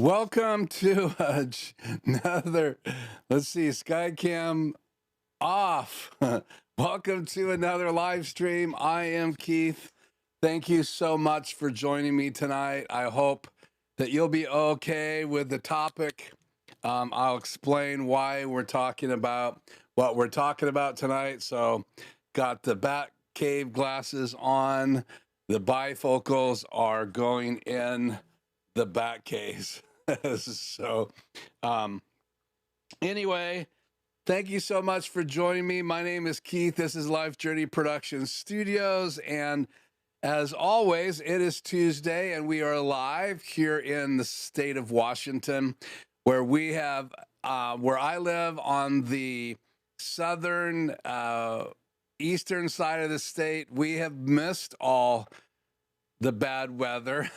Welcome to another, let's see, Skycam off. Welcome to another live stream. I am Keith. Thank you so much for joining me tonight. I hope that you'll be okay with the topic. I'll explain why we're talking about what we're talking about tonight. So, got the Bat Cave glasses on. The bifocals are going in the Bat Case. So, anyway, thank you so much for joining me. My name is Keith. This is Life Journey Production Studios. And as always, it is Tuesday and we are live here in the state of Washington, where we have, where I live on the southern, eastern side of the state. We have missed all the bad weather.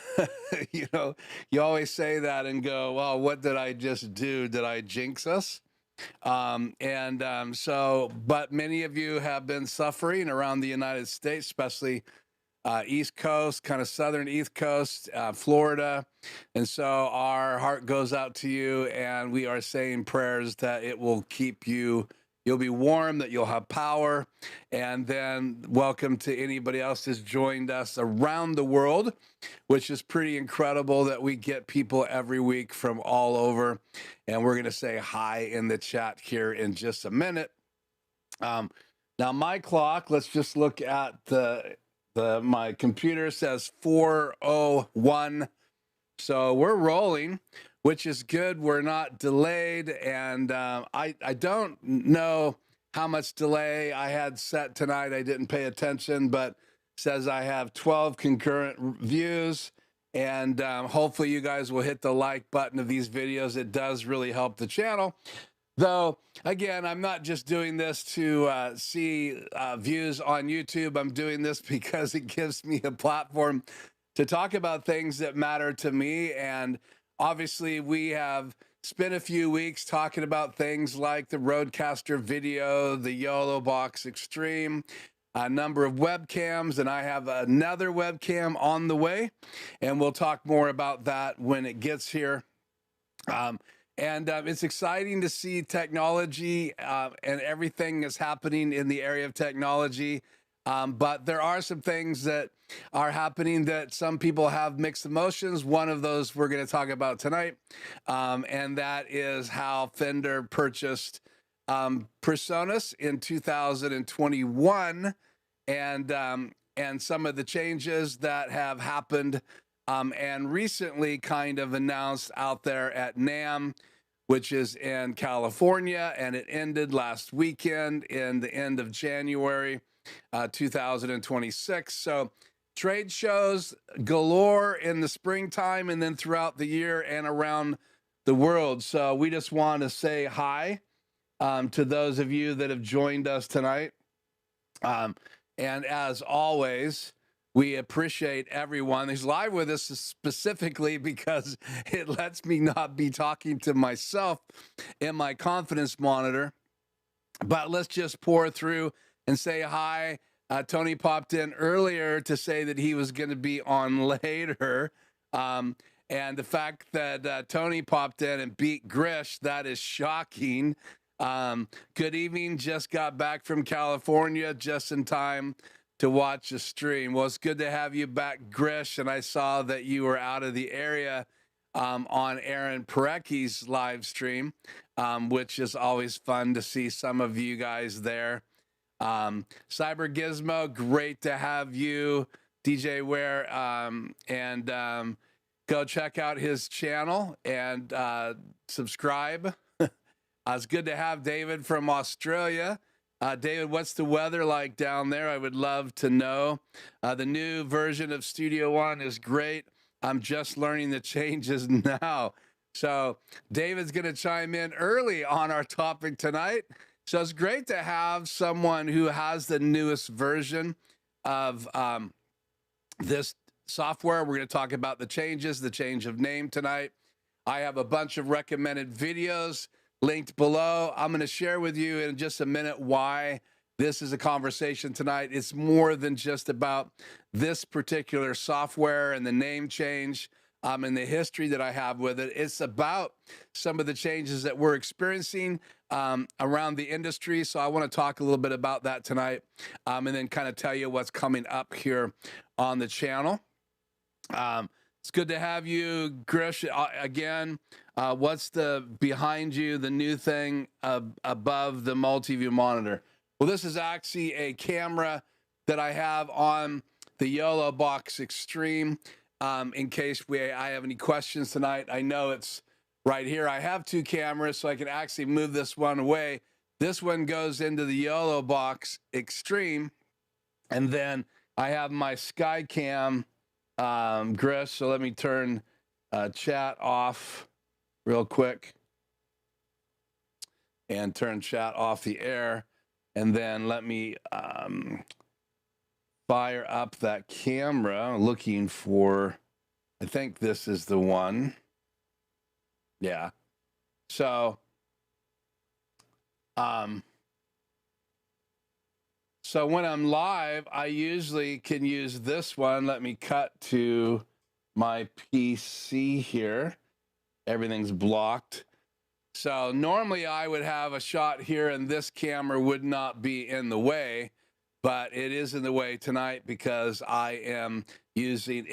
You know, you always say that and go, well, what did I just do? Did I jinx us? But many of you have been suffering around the United States, especially East Coast, kind of southern East Coast, Florida. And so our heart goes out to you, and we are saying prayers that it will keep you, you'll be warm, that you'll have power. And then welcome to anybody else who's joined us around the world, which is pretty incredible that we get people every week from all over. And we're going to say hi in the chat here in just a minute. Now my clock, let's just look at my computer says 4:01. So we're rolling, which is good. We're not delayed. And I don't know how much delay I had set tonight. I didn't pay attention, but says I have 12 concurrent views. And hopefully you guys will hit the like button of these videos. It does really help the channel. Though, again, I'm not just doing this to see views on YouTube. I'm doing this because it gives me a platform to talk about things that matter to me. And obviously, we have spent a few weeks talking about things like the RodeCaster video, the YoloBox Extreme, a number of webcams, and I have another webcam on the way. And we'll talk more about that when it gets here. It's exciting to see technology and everything is happening in the area of technology. But there are some things that are happening that some people have mixed emotions. One of those we're going to talk about tonight. And that is how Fender purchased PreSonus in 2021 and some of the changes that have happened and recently kind of announced out there at NAMM, which is in California, and it ended last weekend in the end of January 2026. So trade shows galore in the springtime and then throughout the year and around the world. So we just want to say hi to those of you that have joined us tonight. And as always, we appreciate everyone who's live with us specifically because it lets me not be talking to myself in my confidence monitor. But let's just pour through and say hi. Tony popped in earlier to say that he was going to be on later. And the fact that Tony popped in and beat Grish, that is shocking. Good evening. Just got back from California just in time to watch the stream. Well, it's good to have you back, Grish. And I saw that you were out of the area on Aaron Parecki's live stream, which is always fun to see some of you guys there. Cyber Gizmo, great to have you. DJ Ware, go check out his channel and subscribe. It's good to have David from Australia. David, what's the weather like down there? I would love to know. The new version of Studio One is great. I'm just learning the changes now. So David's going to chime in early on our topic tonight. So it's great to have someone who has the newest version of this software. We're going to talk about the changes, the change of name tonight. I have a bunch of recommended videos linked below. I'm going to share with you in just a minute why this is a conversation tonight. It's more than just about this particular software and the name change. and the history that I have with it. It's about some of the changes that we're experiencing around the industry. So I want to talk a little bit about that tonight, and then kind of tell you what's coming up here on the channel. It's good to have you, Grish, again. What's the behind you, the new thing above the multi-view monitor? Well, this is actually a camera that I have on the YoloBox Extreme. In case I have any questions tonight, I know it's right here. I have two cameras, so I can actually move this one away. This one goes into the YoloBox Extreme, and then I have my SkyCam Grish. So let me turn chat off real quick and turn chat off the air, and then let me fire up that camera. Looking for, I think this is the one. Yeah. So so when I'm live, I usually can use this one. Let me cut to my PC here. Everything's blocked. So normally I would have a shot here and this camera would not be in the way, but it is in the way tonight because I am using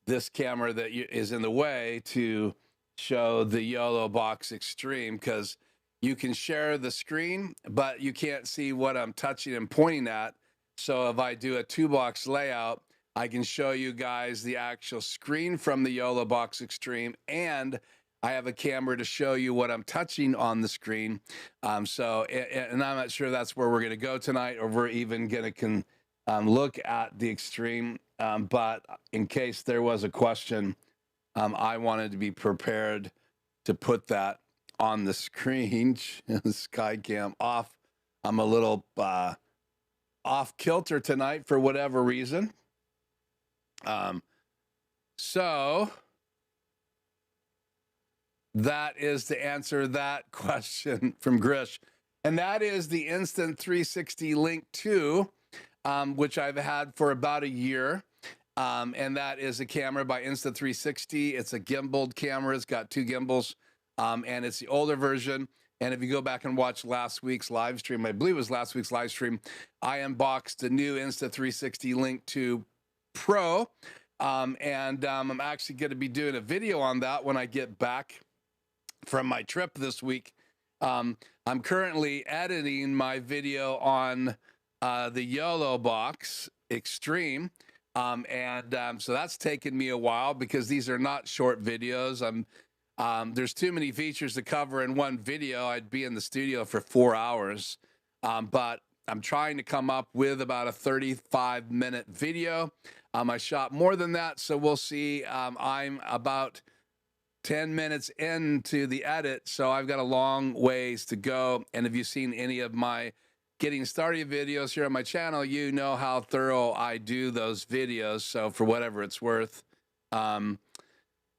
this camera that is in the way, to show the YoloBox Extreme, because you can share the screen, but you can't see what I'm touching and pointing at. So if I do a 2-box layout, I can show you guys the actual screen from the YoloBox Extreme, and I have a camera to show you what I'm touching on the screen. So, and I'm not sure that's where we're going to go tonight, or we're even going to look at the Extreme. But in case there was a question, I wanted to be prepared to put that on the screen. SkyCam off. I'm a little off kilter tonight for whatever reason. So that is to answer that question from Grish. And that is the Insta360 Link 2, which I've had for about a year. And that is a camera by Insta360. It's a gimbaled camera. It's got 2 gimbals, and it's the older version. And if you go back and watch last week's live stream, I believe it was last week's live stream, I unboxed the new Insta360 Link 2 Pro. And I'm actually going to be doing a video on that when I get back from my trip this week. I'm currently editing my video on the YoloBox Extreme. So that's taken me a while because these are not short videos. There's too many features to cover in one video. I'd be in the studio for 4 hours. But I'm trying to come up with about a 35-minute video. I shot more than that, so we'll see. I'm about 10 minutes into the edit, so I've got a long ways to go. And if you've seen any of my getting started videos here on my channel, you know how thorough I do those videos. So for whatever it's worth, it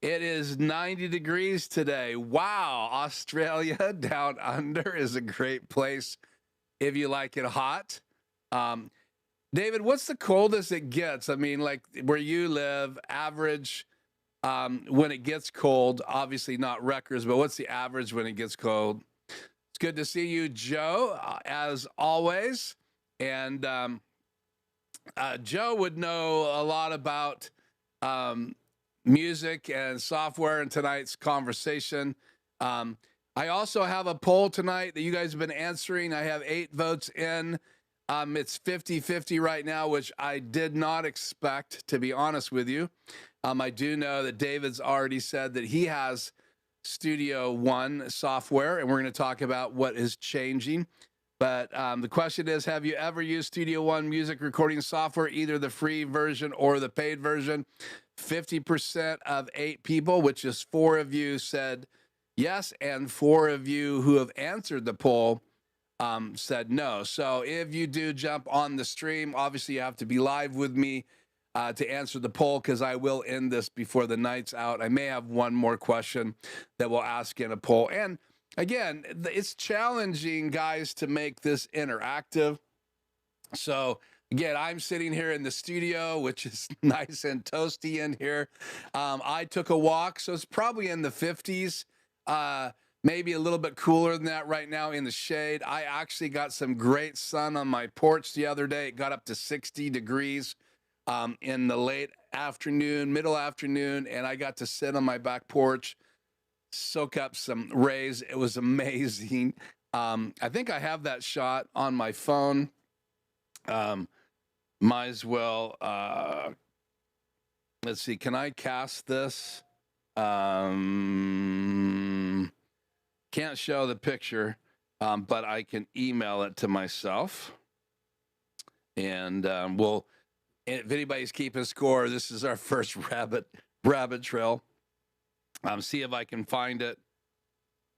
is 90 degrees today. Wow, Australia down under is a great place if you like it hot. David, what's the coldest it gets? I mean, like where you live, average when it gets cold, obviously not records, but what's the average when it gets cold? It's good to see you, Joe, as always. And Joe would know a lot about music and software in tonight's conversation. I also have a poll tonight that you guys have been answering. I have 8 votes in. It's 50-50 right now, which I did not expect, to be honest with you. I do know that David's already said that he has Studio One software, and we're going to talk about what is changing. But the question is, have you ever used Studio One music recording software, either the free version or the paid version? 50% of 8 people, which is 4 of you, said yes, and 4 of you who have answered the poll said no. So if you do jump on the stream, obviously you have to be live with me to answer the poll, because I will end this before the night's out. I may have one more question that we'll ask in a poll. And again, it's challenging, guys, to make this interactive. So Again, I'm sitting here in the studio, which is nice and toasty in here. I took a walk, so it's probably in the 50s, maybe a little bit cooler than that right now in the shade. I actually got some great sun on my porch the other day. It got up to 60 degrees in the late afternoon, middle afternoon, and I got to sit on my back porch, soak up some rays. It was amazing. I think I have that shot on my phone. Might as well, let's see, can I cast this? Can't show the picture, but I can email it to myself. And if anybody's keeping score, this is our first rabbit trail. See if I can find it.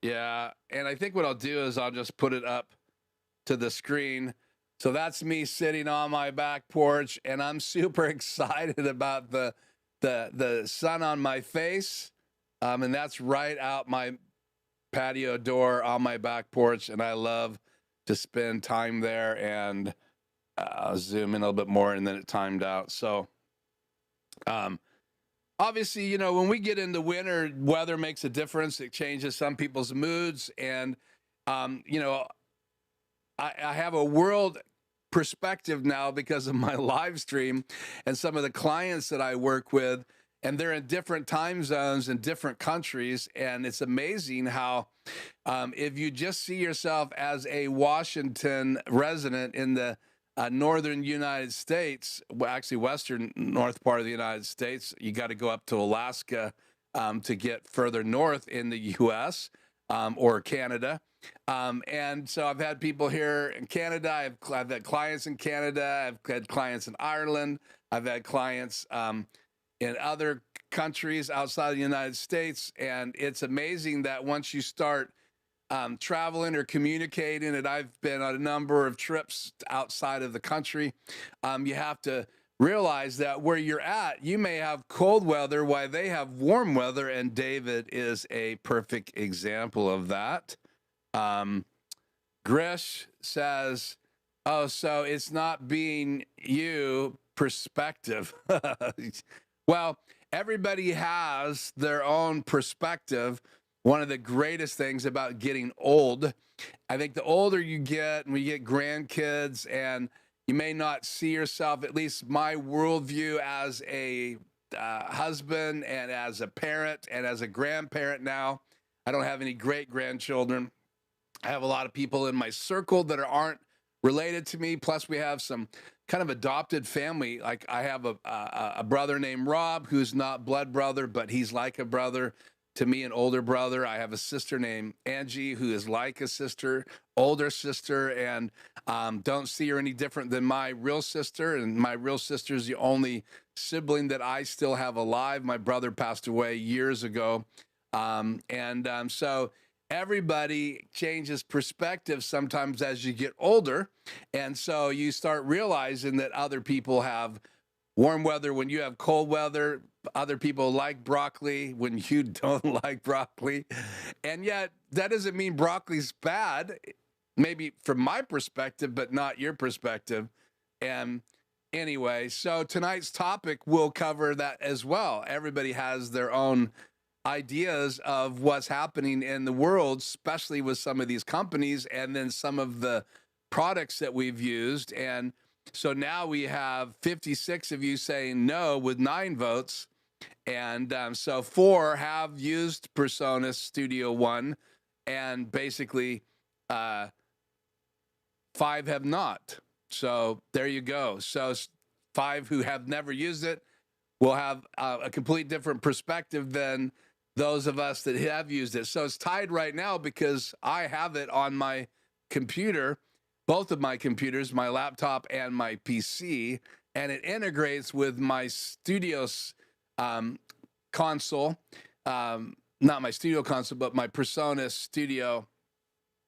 Yeah, and I think what I'll do is I'll just put it up to the screen. So that's me sitting on my back porch, and I'm super excited about the sun on my face, and that's right out my patio door on my back porch, and I love to spend time there. And I'll zoom in a little bit more, and then it timed out. So obviously, you know, when we get into winter, weather makes a difference. It changes some people's moods, and you know, I have a world perspective now because of my live stream and some of the clients that I work with, and they're in different time zones in different countries. And it's amazing how if you just see yourself as a Washington resident in the northern United States, well, actually western north part of the United States, you got to go up to Alaska to get further north in the US or Canada. And so I've had people here in Canada. I've had clients in Canada. I've had clients in Ireland. I've had clients in other countries outside of the United States. And it's amazing that once you start traveling or communicating, and I've been on a number of trips outside of the country, you have to realize that where you're at, you may have cold weather while they have warm weather. And David is a perfect example of that. Grish says, oh, so it's not being you perspective. Well, everybody has their own perspective. One of the greatest things about getting old, I think the older you get, and we get grandkids, and you may not see yourself, at least my worldview as a husband and as a parent and as a grandparent now. I don't have any great grandchildren. I have a lot of people in my circle that aren't related to me. Plus, we have some kind of adopted family. Like I have a brother named Rob, who's not blood brother, but he's like a brother to me, an older brother. I have a sister named Angie, who is like a sister, older sister, and don't see her any different than my real sister. And my real sister is the only sibling that I still have alive. My brother passed away years ago. So everybody changes perspective sometimes as you get older. And so you start realizing that other people have warm weather when you have cold weather. Other people like broccoli when you don't like broccoli. And yet that doesn't mean broccoli's bad, maybe from my perspective, but not your perspective. And anyway, so tonight's topic will cover that as well. Everybody has their own ideas of what's happening in the world, especially with some of these companies and then some of the products that we've used. And so now we have 56 of you saying no with 9 votes. And so 4 have used PreSonus Studio One, and basically 5 have not. So there you go. So 5 who have never used it will have a complete different perspective than those of us that have used it. So it's tied right now because I have it on my computer, both of my computers, my laptop and my PC, and it integrates with my studio's console, not my studio console, but my PreSonus Studio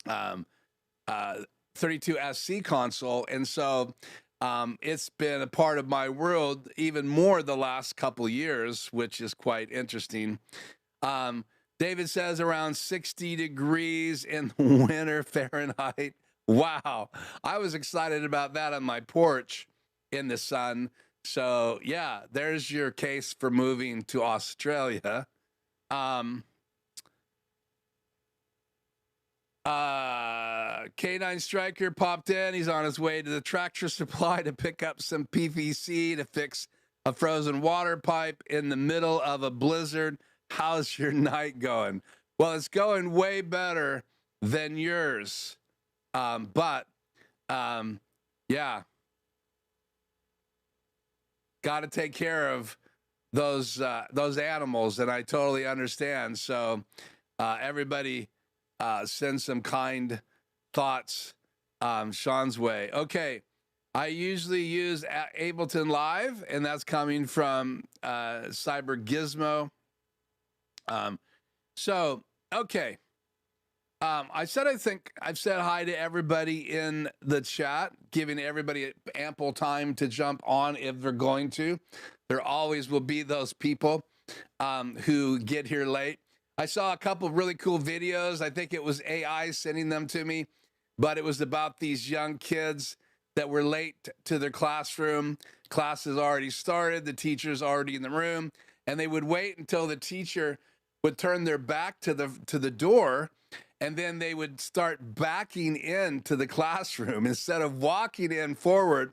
32SC console. And so it's been a part of my world even more the last couple years, which is quite interesting. David says around 60 degrees in the winter Fahrenheit. Wow. I was excited about that on my porch. in the sun. So yeah, there's your case for moving to Australia. K9 Striker popped in. He's on his way to the Tractor Supply to pick up some PVC to fix a frozen water pipe in the middle of a blizzard. How's your night going? Well, it's going way better than yours. But yeah, got to take care of those animals, and I totally understand. So everybody send some kind thoughts Sean's way. Okay, I usually use Ableton Live, and that's coming from Cyber Gizmo. So okay. I think I've said hi to everybody in the chat, giving everybody ample time to jump on if they're going to. There always will be those people who get here late. I saw a couple of really cool videos. I think it was AI sending them to me, but it was about these young kids that were late to their classroom. Class has already started. The teacher's already in the room, and they would wait until the teacher would turn their back to the door, and then they would start backing into the classroom. Instead of walking in forward,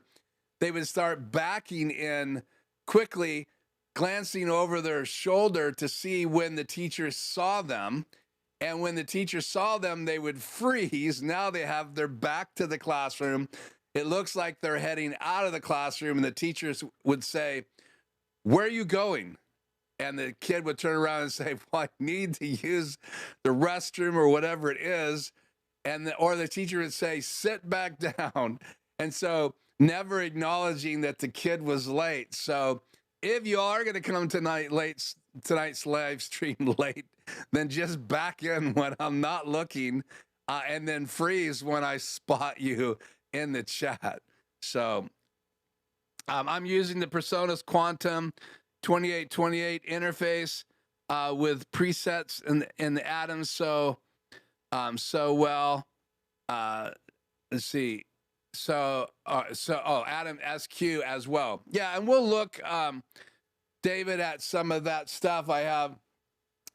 they would start backing in quickly, glancing over their shoulder to see when the teacher saw them. And when the teacher saw them, they would freeze. Now they have their back to the classroom. It looks like they're heading out of the classroom, and the teachers would say, "Where are you going?" And the kid would turn around and say, "Well, I need to use the restroom," or whatever it is. Or the teacher would say, "Sit back down." And so never acknowledging that the kid was late. So if you are going to come tonight's live stream late, then just back in when I'm not looking, and then freeze when I spot you in the chat. So I'm using the PreSonus Quantum 2828 interface with presets in the Atom so well. Let's see. Atom SQ as well. Yeah, and we'll look, David, at some of that stuff. I have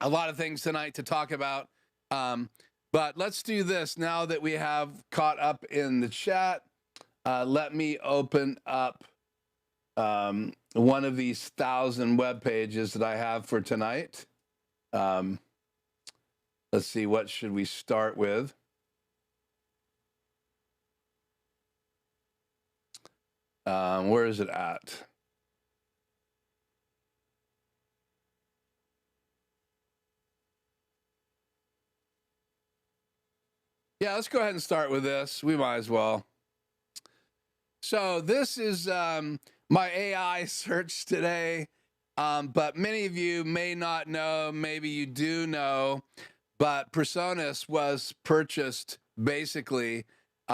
a lot of things tonight to talk about. But let's do this now that we have caught up in the chat. Let me open up one of these 1,000 web pages that I have for tonight. Let's see, what should we start with? Where is it at? Yeah, let's go ahead and start with this. We might as well. So this is my AI search today, but many of you may not know, maybe you do know, but PreSonus was purchased basically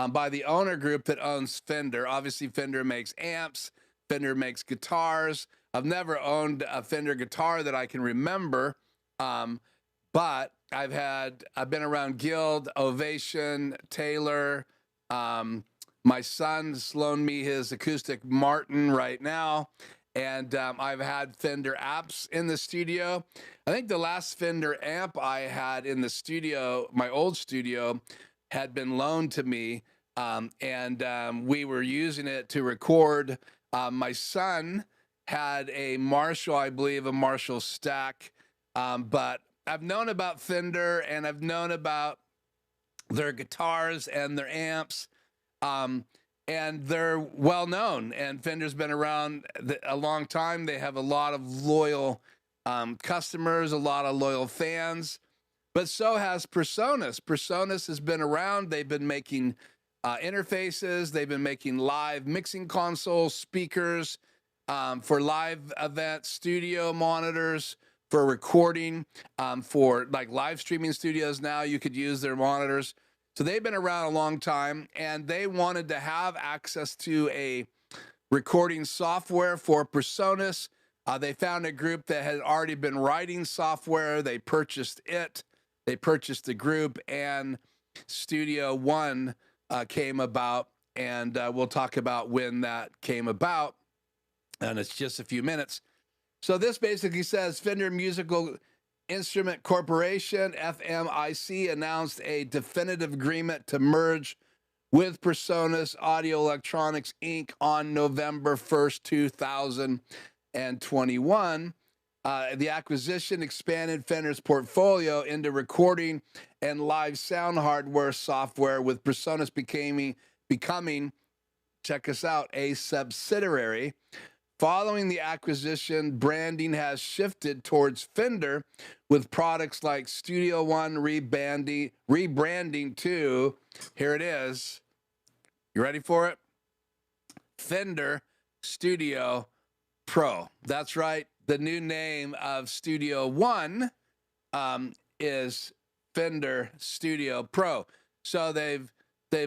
by the owner group that owns Fender. Obviously, Fender makes amps, Fender makes guitars. I've never owned a Fender guitar that I can remember, but I've been around Guild, Ovation, Taylor. My son's loaned me his acoustic Martin right now, and I've had Fender amps in the studio. I think the last Fender amp I had in the studio, my old studio, had been loaned to me, and we were using it to record. My son had a Marshall, I believe, a Marshall stack, but I've known about Fender, and I've known about their guitars and their amps, and they're well known, and Fender's been around a long time. They have a lot of loyal customers, a lot of loyal fans, but so has PreSonus. PreSonus has been around. They've been making interfaces. They've been making live mixing consoles, speakers, for live events, studio monitors, for recording, for like live streaming studios. Now you could use their monitors. So they've been around a long time, and they wanted to have access to a recording software for PreSonus. They found a group that had already been writing software. They purchased it. They purchased the group, and Studio One came about and we'll talk about when that came about, and it's just a few minutes. So this basically says Fender Musical Instrument Corporation, FMIC, announced a definitive agreement to merge with PreSonus Audio Electronics, Inc. on November 1st, 2021. The acquisition expanded Fender's portfolio into recording and live sound hardware software, with PreSonus becoming, check us out, a subsidiary. Following the acquisition, branding has shifted towards Fender, with products like Studio One rebranding to, here it is, you ready for it? Fender Studio Pro. That's right. The new name of Studio One is Fender Studio Pro. So they've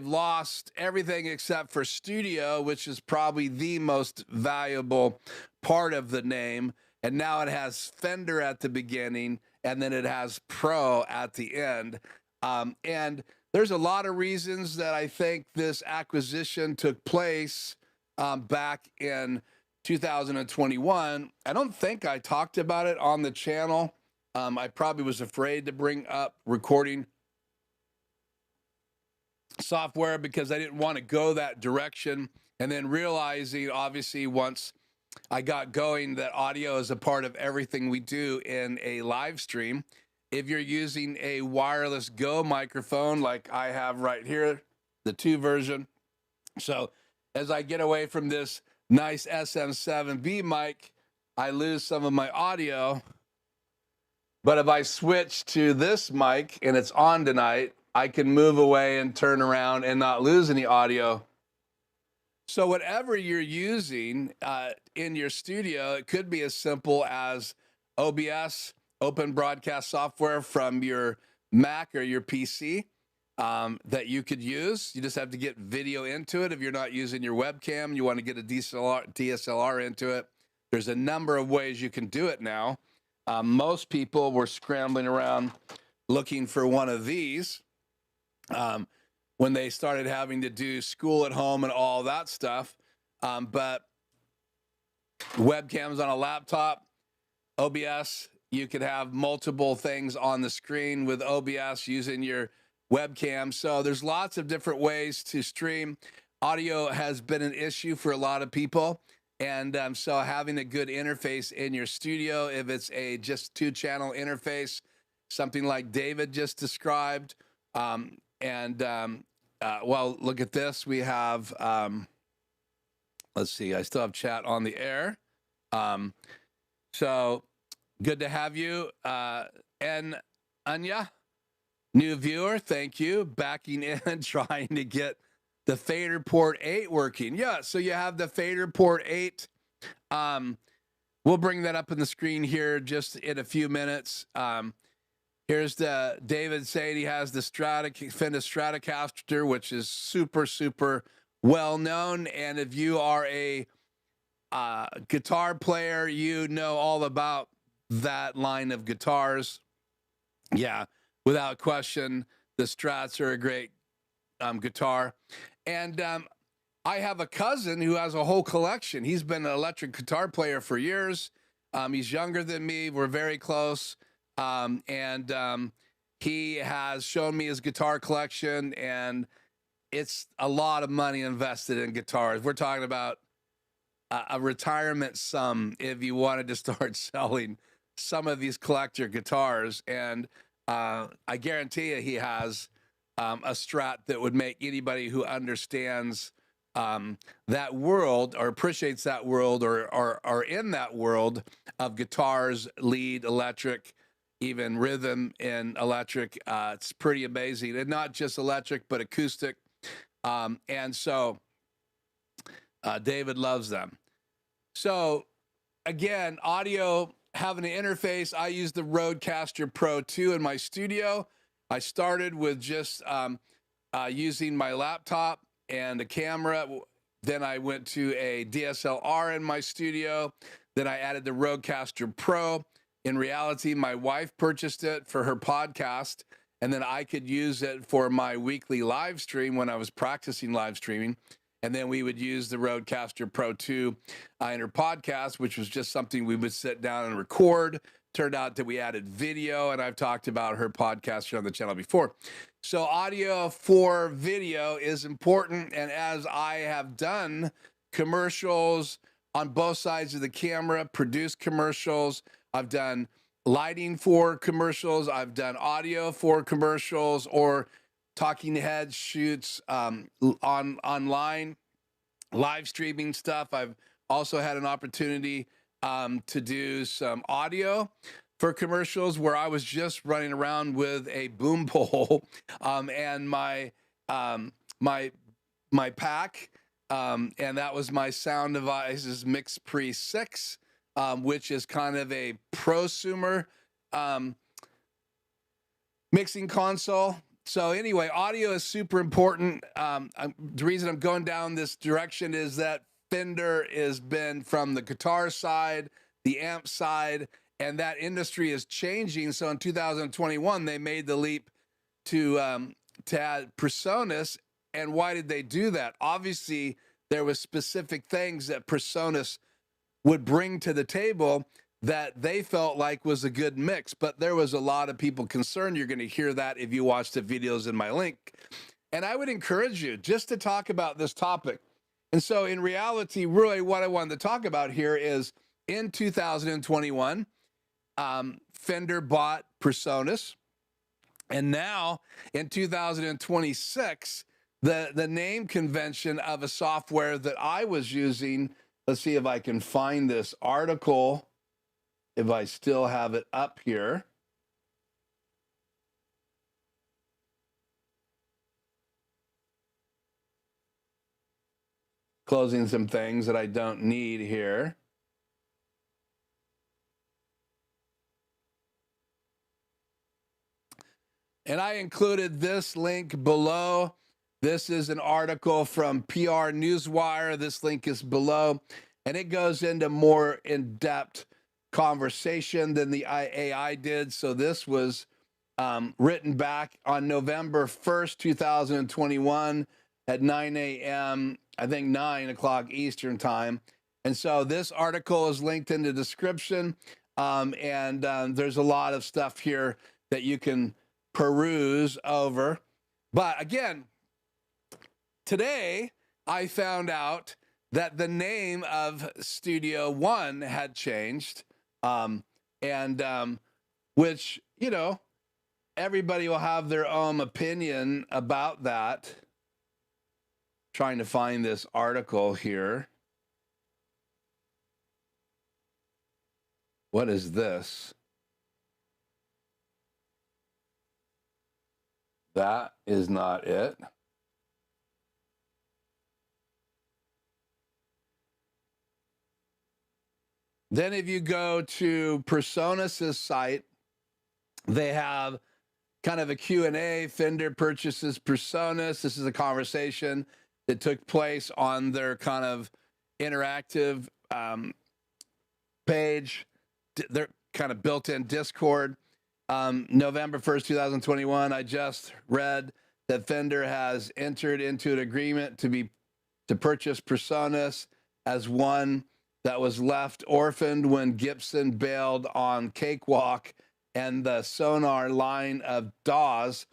lost everything except for Studio, which is probably the most valuable part of the name. And now it has Fender at the beginning, and then it has Pro at the end. And there's a lot of reasons that I think this acquisition took place back in 2021. I don't think I talked about it on the channel. I probably was afraid to bring up recording software because I didn't want to go that direction. And then realizing, obviously, once I got going, that audio is a part of everything we do in a live stream. If you're using a wireless Go microphone like I have right here, the 2 version. So as I get away from this nice SM7B mic, I lose some of my audio. But if I switch to this mic and it's on tonight, I can move away and turn around and not lose any audio. So whatever you're using in your studio, it could be as simple as OBS, open broadcast software from your Mac or your PC that you could use. You just have to get video into it. If you're not using your webcam, you want to get a DSLR into it. There's a number of ways you can do it now. Most people were scrambling around looking for one of these when they started having to do school at home and all that stuff. But webcams on a laptop, OBS, you could have multiple things on the screen with OBS using your webcam. So there's lots of different ways to stream. Audio has been an issue for a lot of people. And so having a good interface in your studio, if it's a just 2-channel interface, something like David just described. Well, look at this. We have, let's see, I still have chat on the air. So good to have you. And Anya, new viewer, thank you. Backing in, trying to get the fader port 8 working. Yeah, so you have the fader port 8. We'll bring that up on the screen here just in a few minutes. Here's the David saying he has the Fender Stratocaster, which is super, super well known. And if you are a guitar player, you know all about that line of guitars. Yeah, without question, the Strats are a great guitar. And I have a cousin who has a whole collection. He's been an electric guitar player for years. He's younger than me. We're very close. He has shown me his guitar collection, and it's a lot of money invested in guitars. We're talking about a retirement sum if you wanted to start selling some of these collector guitars. And I guarantee you he has a Strat that would make anybody who understands that world or appreciates that world or in that world of guitars, lead, electric, even rhythm in electric. It's pretty amazing. And not just electric, but acoustic. And so David loves them. So again, audio, having an interface. I use the RodeCaster Pro 2 in my studio. I started with just using my laptop and a camera. Then I went to a DSLR in my studio. Then I added the RodeCaster Pro. In reality, my wife purchased it for her podcast, and then I could use it for my weekly live stream when I was practicing live streaming. And then we would use the RodeCaster Pro 2 in her podcast, which was just something we would sit down and record. Turned out that we added video, and I've talked about her podcast here on the channel before. So audio for video is important, and as I have done commercials on both sides of the camera, produced commercials, I've done lighting for commercials, I've done audio for commercials, or talking head shoots online, live streaming stuff. I've also had an opportunity to do some audio for commercials where I was just running around with a boom pole and my pack, and that was my sound device's Mix Pre 6, which is kind of a prosumer mixing console. So anyway, audio is super important. The reason I'm going down this direction is that Fender has been from the guitar side, the amp side, and that industry is changing. So in 2021, they made the leap to add PreSonus. And why did they do that? Obviously, there was specific things that PreSonus would bring to the table that they felt like was a good mix, but there was a lot of people concerned. You're going to hear that if you watch the videos in my link. And I would encourage you just to talk about this topic. And so in reality, really what I wanted to talk about here is in 2021, Fender bought PreSonus. And now in 2026, the name convention of a software that I was using, let's see if I can find this article, if I still have it up here. Closing some things that I don't need here. And I included this link below. This is an article from PR Newswire. This link is below, and it goes into more in-depth conversation than the AI did. So this was written back on November 1st, 2021 at 9 a.m., I think 9 o'clock Eastern time. And so this article is linked in the description. There's a lot of stuff here that you can peruse over. But again, today I found out that the name of Studio One had changed. Which, you know, everybody will have their own opinion about that. Trying to find this article here. What is this? That is not it. Then if you go to PreSonus's site, they have kind of a Q&A, Fender Purchases Presonus. This is a conversation that took place on their kind of interactive page, their kind of built-in Discord. November 1st, 2021, I just read that Fender has entered into an agreement to purchase PreSonus as one that was left orphaned when Gibson bailed on Cakewalk and the Sonar line of DAWs.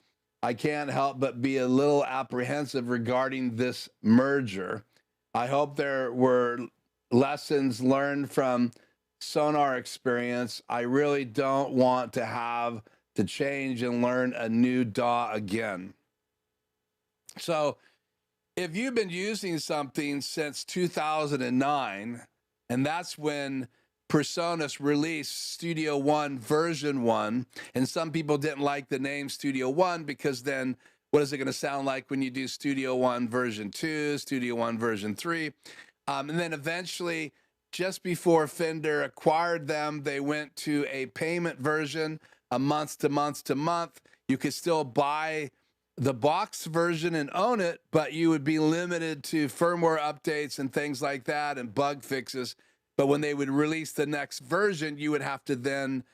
I can't help but be a little apprehensive regarding this merger. I hope there were lessons learned from Sonar experience. I really don't want to have to change and learn a new DAW again. So if you've been using something since 2009, and that's when PreSonus released Studio One version 1, and some people didn't like the name Studio One because then what is it going to sound like when you do Studio One version 2, Studio One version 3? And then eventually, just before Fender acquired them, they went to a payment version, a month to month to month. You could still buy the box version and own it, but you would be limited to firmware updates and things like that and bug fixes. But when they would release the next version, you would have to then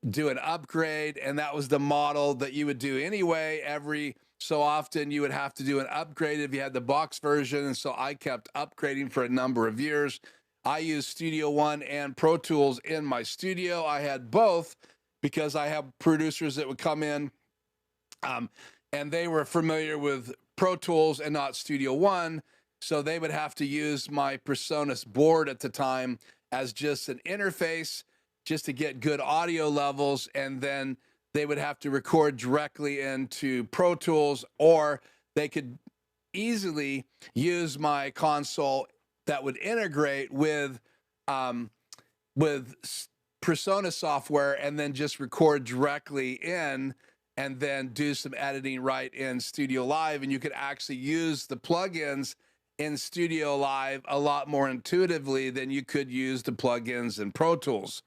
do an upgrade, and that was the model that you would do anyway. Every so often you would have to do an upgrade if you had the box version, and so I kept upgrading for a number of years. I used Studio One and Pro Tools in my studio. I had both because I have producers that would come in and they were familiar with Pro Tools and not Studio One, so they would have to use my PreSonus board at the time as just an interface just to get good audio levels, and then they would have to record directly into Pro Tools, or they could easily use my console that would integrate with PreSonus software and then just record directly in and then do some editing right in Studio Live. And you could actually use the plugins in Studio Live a lot more intuitively than you could use the plugins in Pro Tools.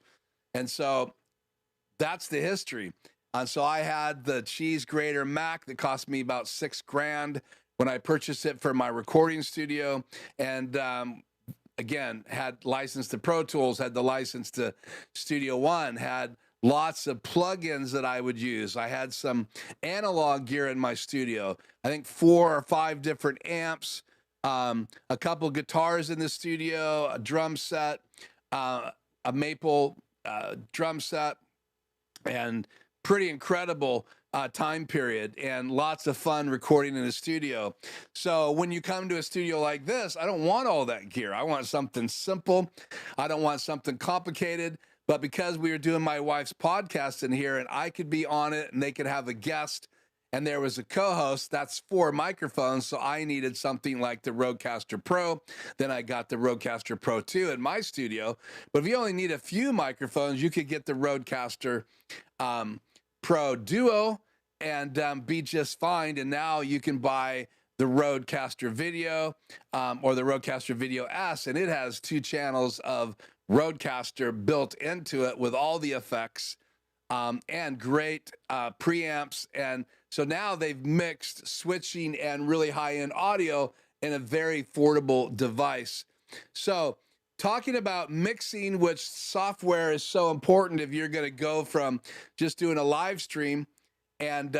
And so that's the history. And so I had the cheese grater Mac that cost me about $6,000 when I purchased it for my recording studio. And again, had license to Pro Tools, had the license to Studio One, had lots of plugins that I would use. I had some analog gear in my studio. I think 4 or 5 different amps, a couple guitars in the studio, a drum set, a maple drum set, and pretty incredible time period and lots of fun recording in the studio. So when you come to a studio like this, I don't want all that gear. I want something simple. I don't want something complicated. But because we were doing my wife's podcast in here and I could be on it and they could have a guest and there was a co-host, that's 4 microphones. So I needed something like the RodeCaster Pro. Then I got the RodeCaster Pro 2 in my studio. But if you only need a few microphones, you could get the RodeCaster Pro Duo and be just fine. And now you can buy the RodeCaster Video or the RodeCaster Video S, and it has 2 channels of RodeCaster built into it with all the effects and great preamps. And so now they've mixed switching and really high-end audio in a very affordable device. So talking about mixing, which software is so important if you're going to go from just doing a live stream and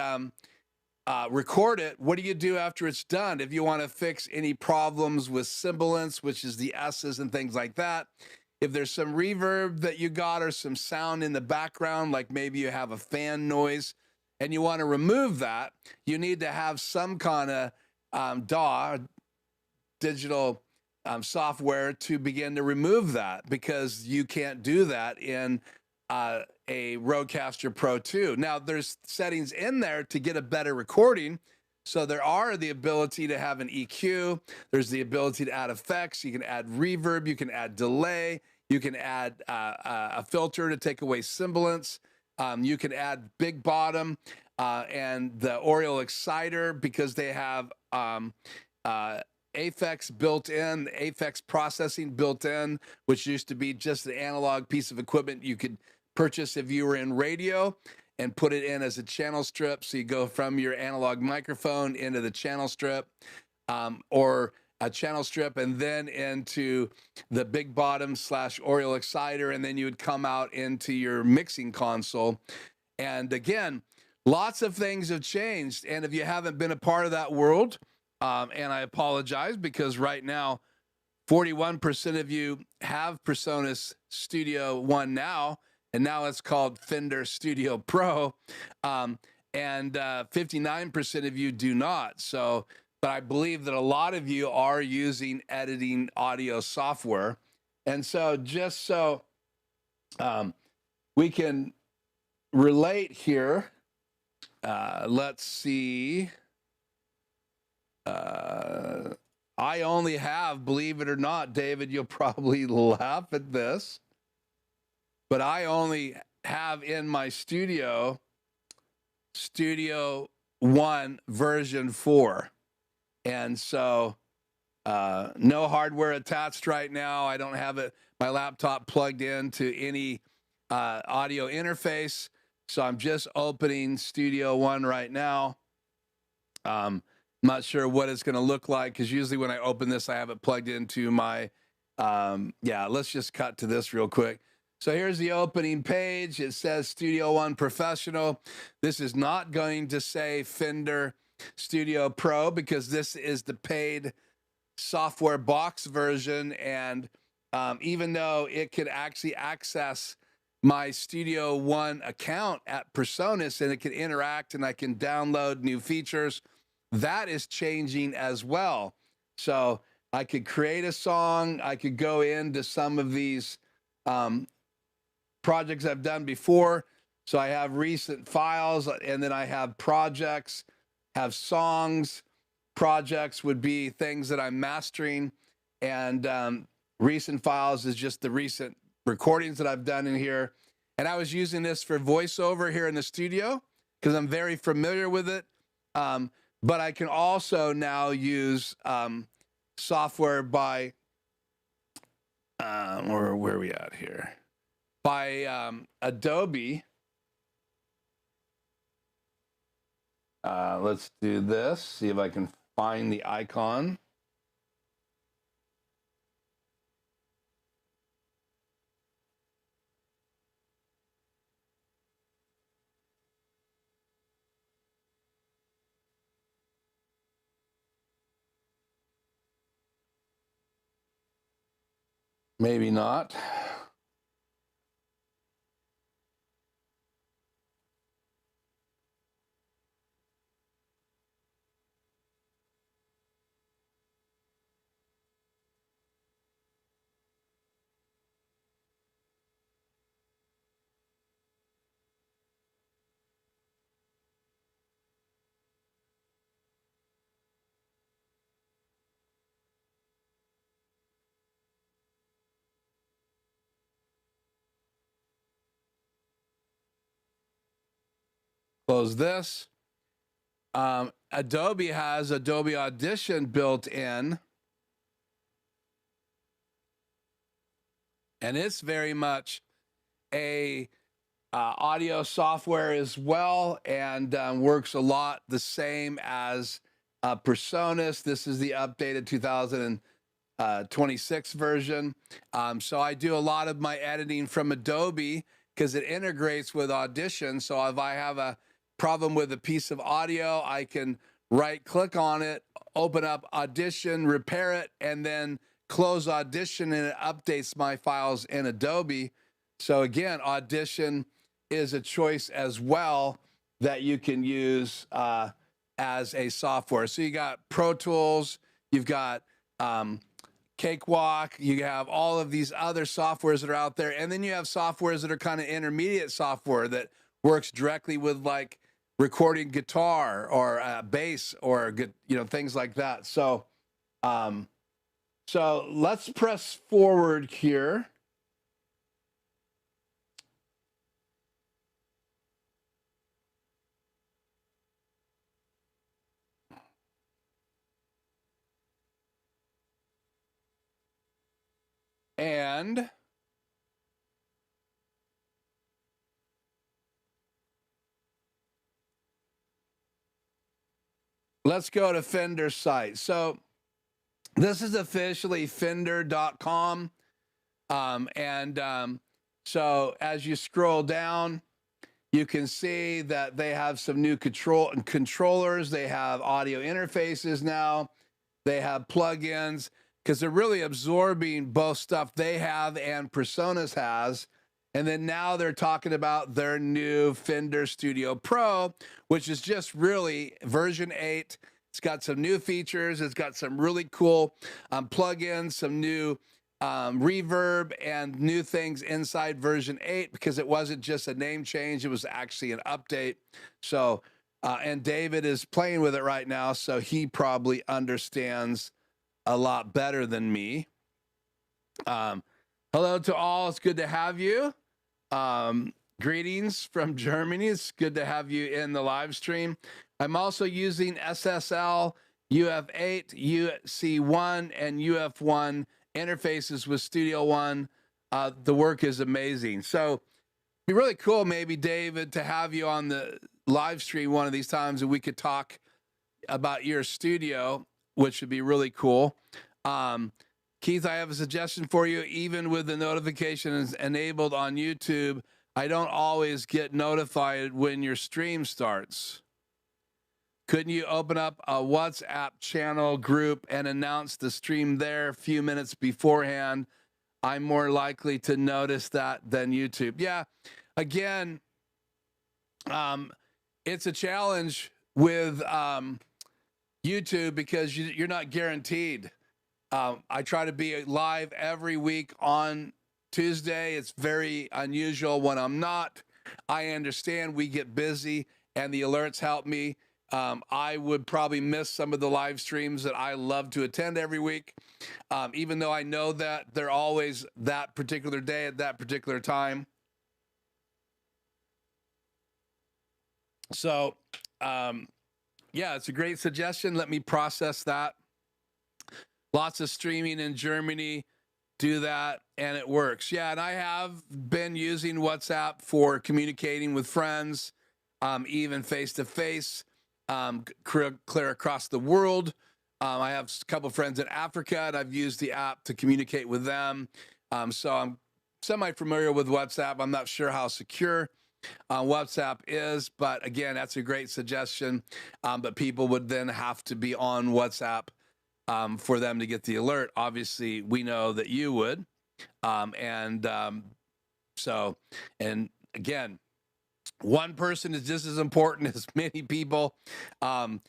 record it, what do you do after it's done? If you want to fix any problems with sibilance, which is the S's and things like that, if there's some reverb that you got or some sound in the background, like maybe you have a fan noise and you want to remove that, you need to have some kind of DAW, digital software, to begin to remove that, because you can't do that in a RodeCaster Pro 2. Now, there's settings in there to get a better recording. So there are the ability to have an EQ. There's the ability to add effects. You can add reverb. You can add delay. You can add a filter to take away sibilance. You can add big bottom and the Oriole exciter, because they have Aphex built in, Aphex processing built in, which used to be just an analog piece of equipment you could purchase if you were in radio, and put it in as a channel strip. So you go from your analog microphone into the channel strip, or a channel strip, and then into the big bottom / Oriole exciter, and then you would come out into your mixing console. And again, lots of things have changed. And if you haven't been a part of that world, and I apologize, because right now, 41% of you have PreSonus Studio One now, and now it's called Fender Studio Pro, and 59% of you do not. So, but I believe that a lot of you are using editing audio software. And so just so we can relate here, let's see. I only have, believe it or not, David, you'll probably laugh at this, but I only have in my studio Studio One version 4. And so no hardware attached right now. I don't have my laptop plugged into any audio interface. So I'm just opening Studio One right now. Not sure what it's going to look like, because usually when I open this, I have it plugged into my, yeah, let's just cut to this real quick. So here's the opening page. It says Studio One Professional. This is not going to say Fender Studio Pro because this is the paid software box version. And even though it could actually access my Studio One account at PreSonus and it can interact and I can download new features, that is changing as well. So I could create a song. I could go into some of these projects I've done before. So I have recent files and then I have projects, have songs. Projects would be things that I'm mastering, and recent files is just the recent recordings that I've done in here. And I was using this for voiceover here in the studio because I'm very familiar with it. But I can also now use software by, where are we at here? By Adobe. Let's do this, see if I can find the icon. Maybe not. Close this. Adobe has Adobe Audition built in. And it's very much a audio software as well, and works a lot the same as PreSonus. This is the updated 2026 version. So I do a lot of my editing from Adobe because it integrates with Audition. So if I have a problem with a piece of audio, I can right click on it, open up Audition, repair it, and then close Audition, and it updates my files in Adobe. So again, Audition is a choice as well that you can use as a software. So you got Pro Tools, you've got Cakewalk, you have all of these other softwares that are out there, and then you have softwares that are kind of intermediate software that works directly with like recording guitar or bass or things like that. So so let's press forward here. And let's go to Fender's site. So this is officially fender.com. So as you scroll down, you can see that they have some new controllers. They have audio interfaces now. They have plugins because they're really absorbing both stuff they have and PreSonus has. And then now they're talking about their new Fender Studio Pro, which is just really version 8. It's got some new features. It's got some really cool plugins, some new reverb, and new things inside version 8 because it wasn't just a name change. It was actually an update. So, and David is playing with it right now, so he probably understands a lot better than me. Hello to all. It's good to have you. Greetings from Germany. It's good to have you in the live stream. I'm also using SSL, UF8, UC1, and UF1 interfaces with Studio One. The work is amazing. So it'd be really cool, maybe, David, to have you on the live stream one of these times and we could talk about your studio, which would be really cool. Keith, I have a suggestion for you. Even with the notifications enabled on YouTube, I don't always get notified when your stream starts. Couldn't you open up a WhatsApp channel group and announce the stream there a few minutes beforehand? I'm more likely to notice that than YouTube. Yeah, again, it's a challenge with YouTube because you're not guaranteed. I try to be live every week on Tuesday. It's very unusual when I'm not. I understand we get busy and the alerts help me. I would probably miss some of the live streams that I love to attend every week, even though I know that they're always that particular day at that particular time. So, yeah, it's a great suggestion. Let me process that. Lots of streaming in Germany do that, and it works. Yeah, and I have been using WhatsApp for communicating with friends, even face-to-face, clear across the world. I have a couple friends in Africa, and I've used the app to communicate with them. So I'm semi-familiar with WhatsApp. I'm not sure how secure WhatsApp is, but again, that's a great suggestion. But people would then have to be on WhatsApp for them to get the alert. Obviously, we know that you would. And again, one person is just as important as many people. And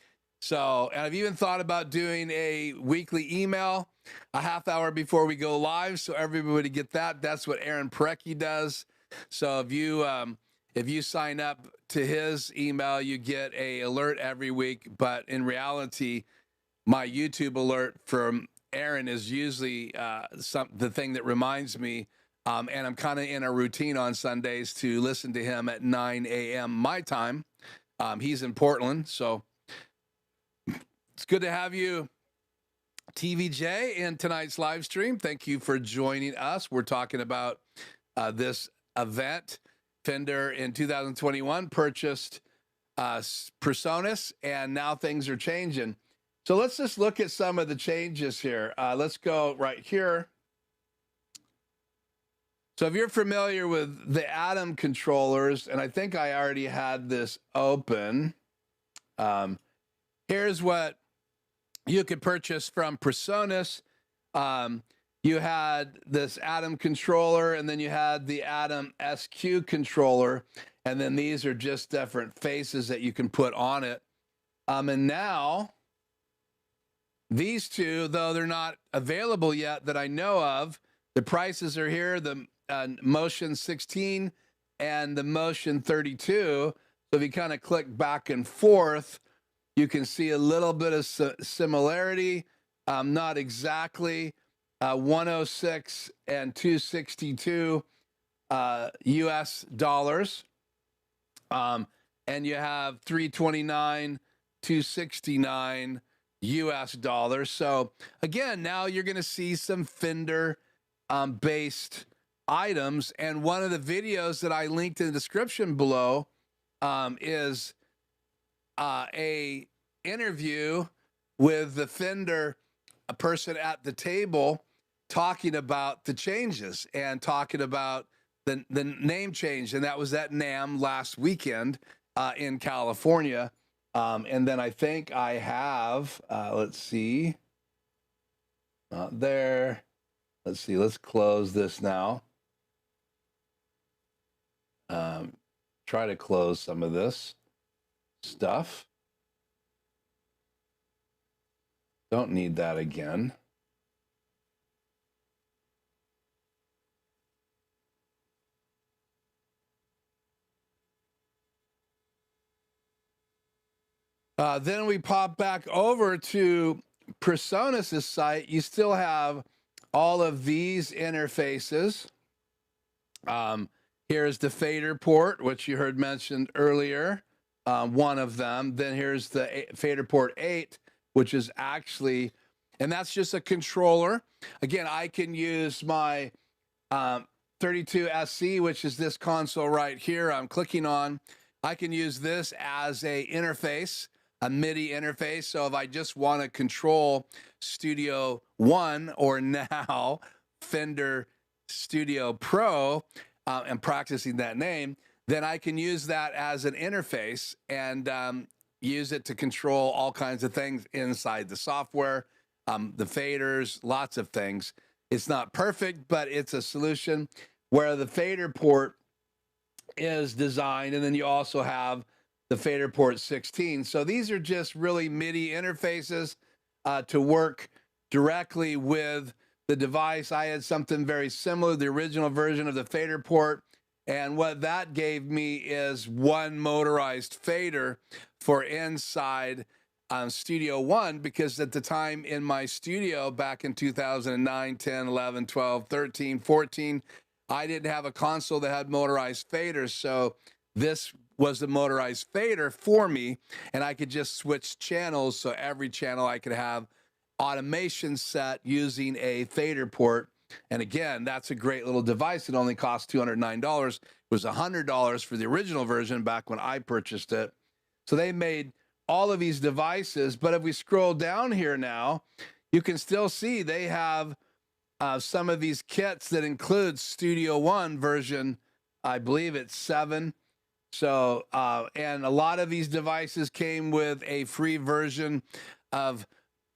I've even thought about doing a weekly email a half hour before we go live, so everybody get that. That's what Aaron Parecki does. So if you sign up to his email, you get a alert every week. But in reality, my YouTube alert from Aaron is usually the thing that reminds me. And I'm kind of in a routine on Sundays to listen to him at 9 a.m. my time. He's in Portland, so it's good to have you, TVJ, in tonight's live stream. Thank you for joining us. We're talking about this event. Fender in 2021 purchased PreSonus, and now things are changing. So let's just look at some of the changes here. Let's go right here. So if you're familiar with the Atom controllers, and I think I already had this open, here's what you could purchase from PreSonus. You had this Atom controller, and then you had the Atom SQ controller, and then these are just different faces that you can put on it. And now, these two, though they're not available yet that I know of, the prices are here, the Motion 16 and the Motion 32. So if you kind of click back and forth, you can see a little bit of similarity, not exactly. 106 and 262 US dollars. And you have 329, 269 US dollars. So again, now you're going to see some Fender based items. And one of the videos that I linked in the description below is a interview with the Fender person at the table talking about the changes and talking about the name change. And that was at NAMM last weekend in California. And then I think I have, let's see, not there. Let's see, let's close this now. Try to close some of this stuff. Don't need that again. Then we pop back over to PreSonus's site. You still have all of these interfaces. Here's the fader port, which you heard mentioned earlier, one of them. Then here's the fader port 8, which is actually, and that's just a controller. Again, I can use my 32SC, which is this console right here I'm clicking on. I can use this as a interface, a MIDI interface. So if I just want to control Studio One, or now Fender Studio Pro, and practicing that name, then I can use that as an interface and use it to control all kinds of things inside the software, the faders, lots of things. It's not perfect, but it's a solution where the fader port is designed, and then you also have the fader port 16. So these are just really MIDI interfaces to work directly with the device. I had something very similar, the original version of the fader port, and what that gave me is one motorized fader for inside Studio One, because at the time in my studio back in 2009, 10, 11, 12, 13, 14, I didn't have a console that had motorized faders. So this was the motorized fader for me, and I could just switch channels. So every channel I could have automation set using a fader port. And again, that's a great little device. It only cost $209. It was $100 for the original version back when I purchased it. So they made all of these devices, but if we scroll down here now, you can still see they have some of these kits that include Studio One version, I believe it's 7. So, and a lot of these devices came with a free version of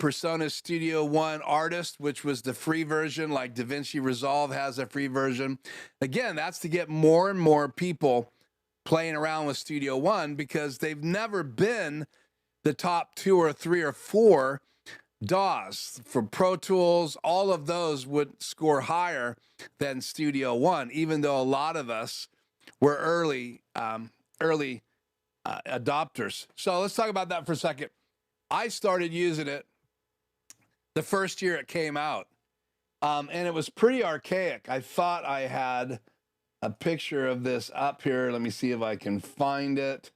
PreSonus Studio One Artist, which was the free version, like DaVinci Resolve has a free version. Again, that's to get more and more people playing around with Studio One, because they've never been the top 2 or 3 or 4 DAWs. For Pro Tools, all of those would score higher than Studio One, even though a lot of us were early adopters. So let's talk about that for a second. I started using it the first year it came out, and it was pretty archaic. I thought I had a picture of this up here. Let me see if I can find it.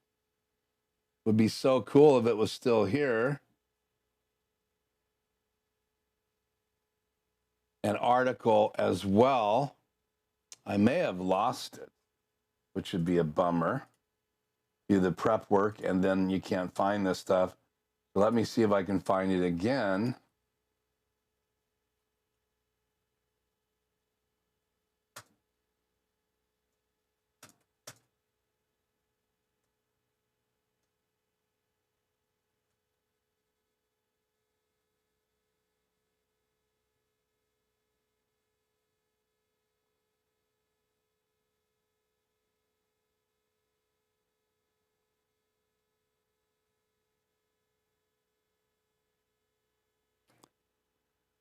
Would be so cool if it was still here. An article as well. I may have lost it, which would be a bummer. Do the prep work and then you can't find this stuff. So let me see if I can find it again.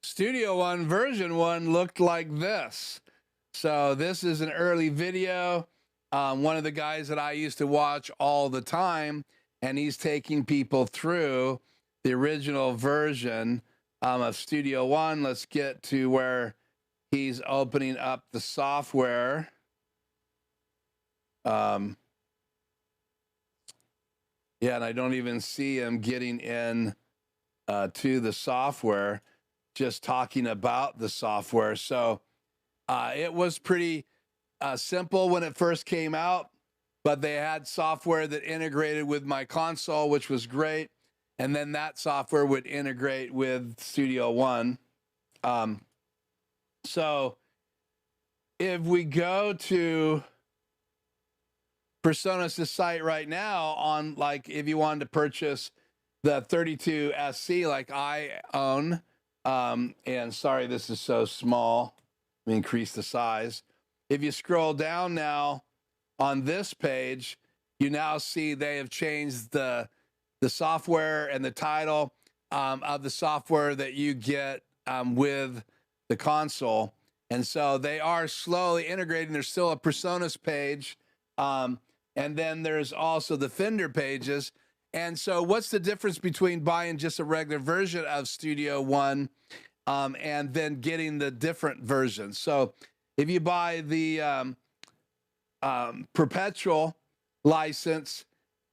Studio One version 1 looked like this. So this is an early video. One of the guys that I used to watch all the time, and he's taking people through the original version of Studio One. Let's get to where he's opening up the software. Yeah, and I don't even see him getting in to the software, just talking about the software. So it was pretty simple when it first came out, but they had software that integrated with my console, which was great. And then that software would integrate with Studio One. So if we go to PreSonus' site right now, on, like, if you wanted to purchase the 32 SC like I own, and sorry, this is so small. Let me increase the size. If you scroll down now on this page, you now see they have changed the software and the title of the software that you get with the console. And so they are slowly integrating. There's still a PreSonus page. And then there's also the Fender pages. And so what's the difference between buying just a regular version of Studio One and then getting the different versions? So if you buy the perpetual license,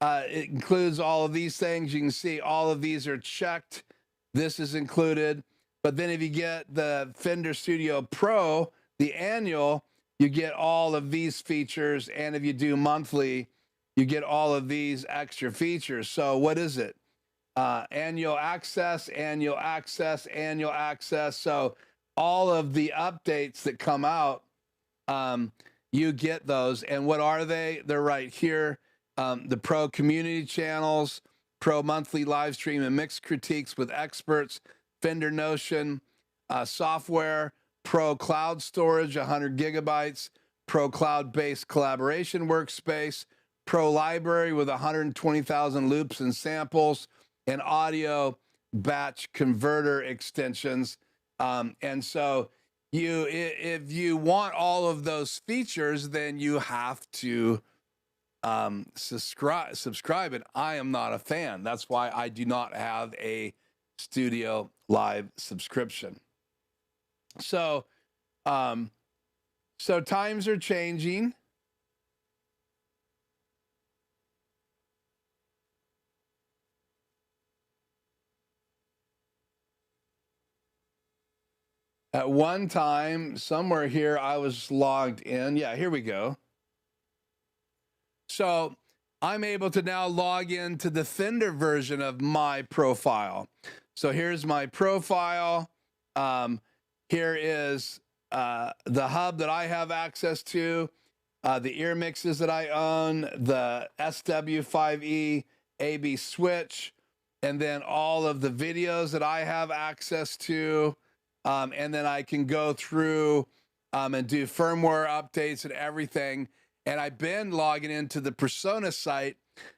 it includes all of these things. You can see all of these are checked. This is included. But then if you get the Fender Studio Pro, the annual, you get all of these features. And if you do monthly, you get all of these extra features. So what is it? annual access, annual access, annual access. So all of the updates that come out, you get those. And what are they? They're right here. The Pro community channels, Pro monthly live stream and mix critiques with experts, Fender Notion, software, Pro cloud storage, 100 gigabytes, Pro cloud-based collaboration workspace, Pro library with 120,000 loops and samples, and audio batch converter extensions. And so if you want all of those features, then you have to subscribe. And I am not a fan. That's why I do not have a Studio Live subscription. So, so times are changing. At one time, somewhere here, I was logged in. Yeah, here we go. So I'm able to now log into the Fender version of my profile. So here's my profile. Here is the hub that I have access to, the ear mixes that I own, the SW5E AB switch, and then all of the videos that I have access to. And then I can go through and do firmware updates and everything. And I've been logging into the PreSonus site.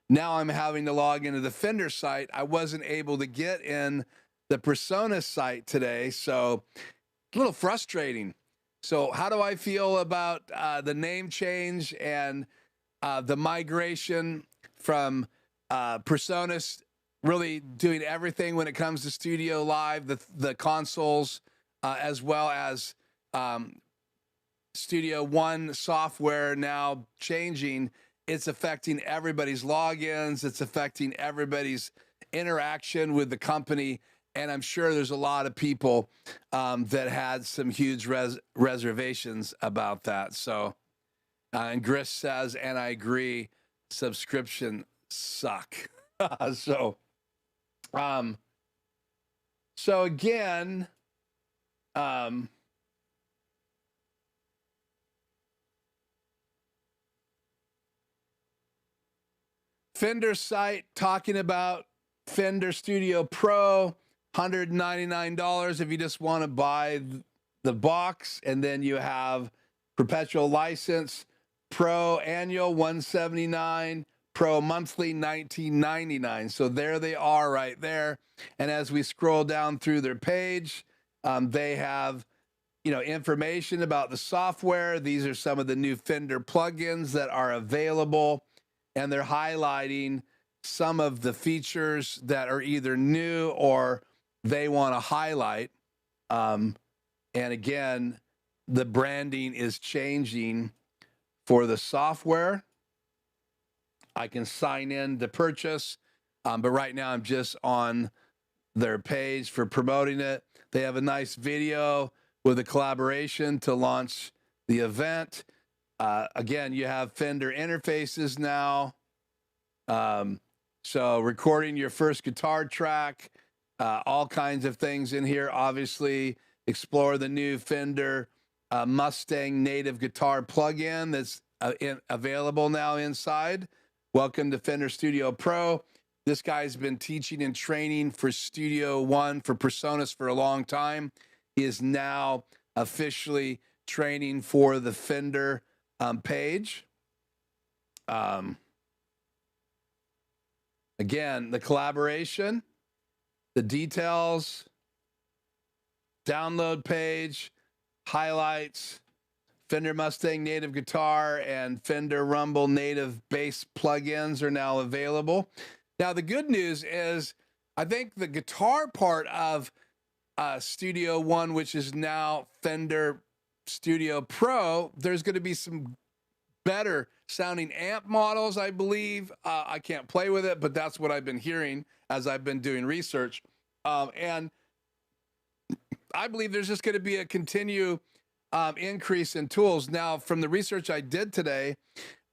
Now I'm having to log into the Fender site. I wasn't able to get in the PreSonus site today, so a little frustrating. So how do I feel about the name change and the migration from PreSonus really doing everything when it comes to Studio Live, the consoles, as well as Studio One software now changing? It's affecting everybody's logins. It's affecting everybody's interaction with the company. And I'm sure there's a lot of people that had some huge reservations about that. So, and Gris says, and I agree, subscription suck. So again, Fender site talking about Fender Studio Pro, $199 if you just want to buy the box, and then you have perpetual license, Pro annual $179, Pro monthly $19.99. So there they are right there. And as we scroll down through their page, they have, you know, information about the software. These are some of the new Fender plugins that are available, and they're highlighting some of the features that are either new or they want to highlight. And again, the branding is changing for the software. I can sign in to purchase, but right now I'm just on their page for promoting it. They have a nice video with a collaboration to launch the event. Again, you have Fender interfaces now. So recording your first guitar track, all kinds of things in here. Obviously, explore the new Fender Mustang native guitar plugin that's available now inside. Welcome to Fender Studio Pro. This guy's been teaching and training for Studio One for PreSonus for a long time. He is now officially training for the Fender Page. Again, the collaboration, the details, download page, highlights, Fender Mustang native guitar and Fender Rumble native bass plugins are now available. Now, the good news is I think the guitar part of Studio One, which is now Fender Studio Pro, there's going to be some better sounding amp models, I believe. I can't play with it, but that's what I've been hearing as I've been doing research. And I believe there's just going to be a continued increase in tools. Now, from the research I did today,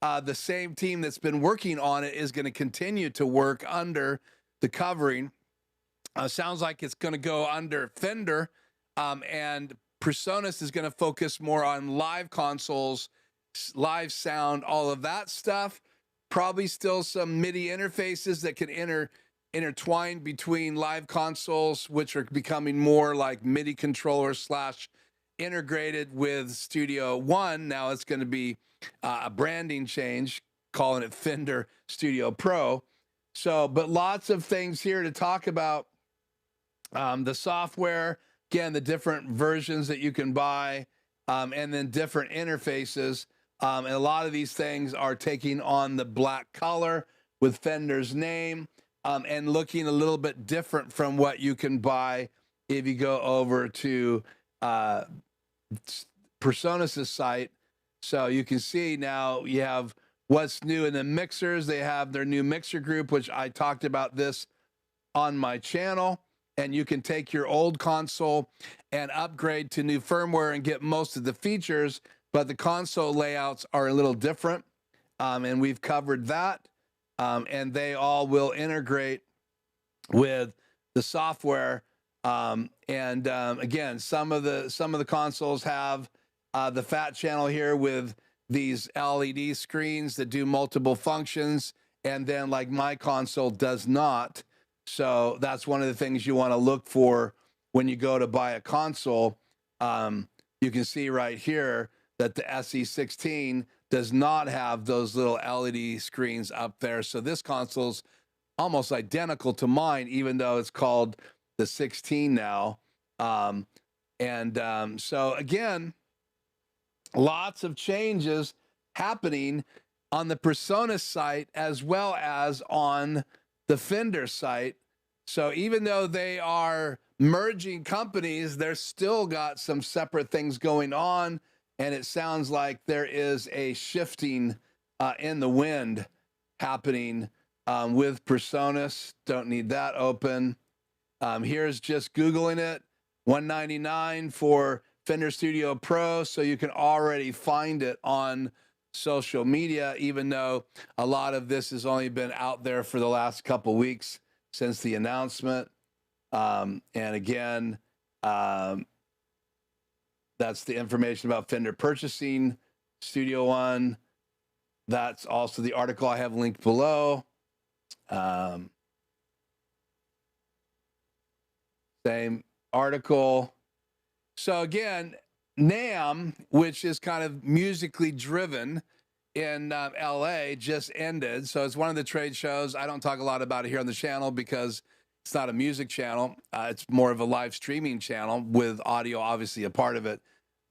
the same team that's been working on it is going to continue to work under the covering Sounds like it's going to go under Fender, and PreSonus is going to focus more on live consoles, live sound, all of that stuff. Probably still some MIDI interfaces that can intertwine between live consoles, which are becoming more like MIDI controllers slash integrated with Studio One. Now it's going to be a branding change, calling it Fender Studio Pro. So, but lots of things here to talk about. The software, again, the different versions that you can buy, and then different interfaces. And a lot of these things are taking on the black color with Fender's name, and looking a little bit different from what you can buy if you go over to PreSonus' site. So you can see now you have what's new in the mixers. They have their new mixer group, which I talked about this on my channel. And you can take your old console and upgrade to new firmware and get most of the features, but the console layouts are a little different, and we've covered that. And they all will integrate with the software. Again, some of the consoles have the fat channel here with these LED screens that do multiple functions, and then like my console does not. So that's one of the things you want to look for when you go to buy a console. You can see right here that the SE16 does not have those little LED screens up there. So this console's almost identical to mine, even though it's called the 16 now. So again, lots of changes happening on the PreSonus site as well as on the Fender site. So even though they are merging companies, they're still got some separate things going on. And it sounds like there is a shifting in the wind happening with PreSonus. Don't need that open. Here's just Googling it. $199 for Fender Studio Pro. So you can already find it on social media, even though a lot of this has only been out there for the last couple weeks since the announcement. And again, that's the information about Fender purchasing Studio One. That's also the article I have linked below. Same article. So again, NAMM, which is kind of musically driven in LA, just ended. So it's one of the trade shows. I don't talk a lot about it here on the channel because it's not a music channel. It's more of a live streaming channel with audio, obviously, a part of it.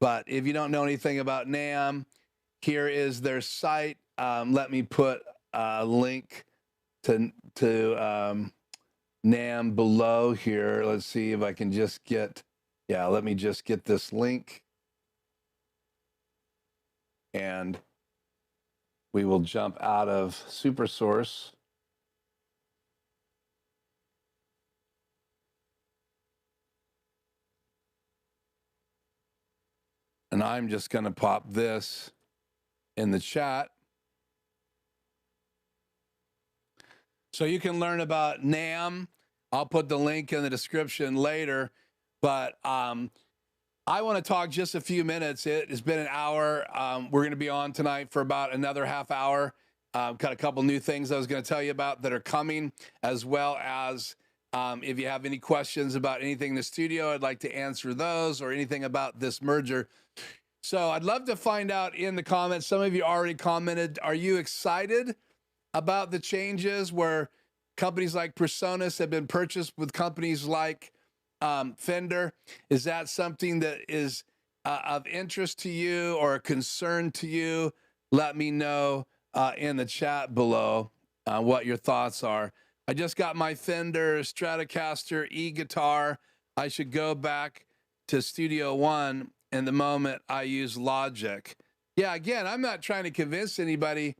But if you don't know anything about NAMM, here is their site. Let me put a link to NAMM below here. Let's see if I can just get, yeah, let me just get this link. And we will jump out of SuperSource. And I'm just going to pop this in the chat. So you can learn about NAMM. I'll put the link in the description later. But I want to talk just a few minutes. It has been an hour. We're going to be on tonight for about another half hour. Got a couple new things I was going to tell you about that are coming, as well as if you have any questions about anything in the studio, I'd like to answer those, or anything about this merger. So I'd love to find out in the comments. Some of you already commented. Are you excited about the changes where companies like PreSonus have been purchased with companies like Fender? Is that something that is of interest to you or a concern to you? Let me know in the chat below what your thoughts are. I just got my Fender Stratocaster e-guitar. I should go back to Studio One in the moment I use Logic. Yeah, again, I'm not trying to convince anybody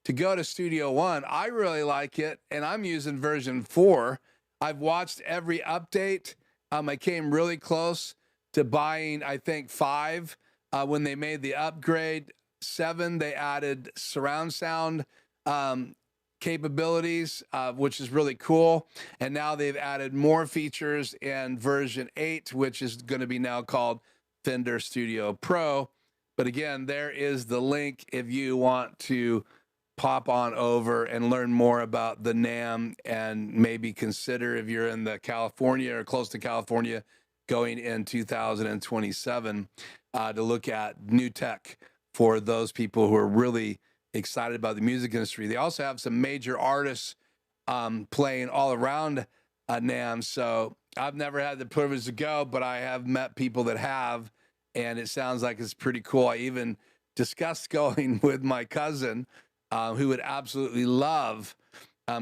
to go to Studio One. I really like it, and I'm using version 4. I've watched every update. I came really close to buying, I think, 5 when they made the upgrade. 7, they added surround sound capabilities, which is really cool. And now they've added more features in version 8, which is going to be now called Fender Studio Pro. But again, there is the link if you want to pop on over and learn more about the NAMM, and maybe consider, if you're in the California or close to California going in 2027, to look at new tech for those people who are really excited about the music industry. They also have some major artists playing all around NAMM. So I've never had the privilege to go, but I have met people that have, and it sounds like it's pretty cool. I even discussed going with my cousin, who would absolutely love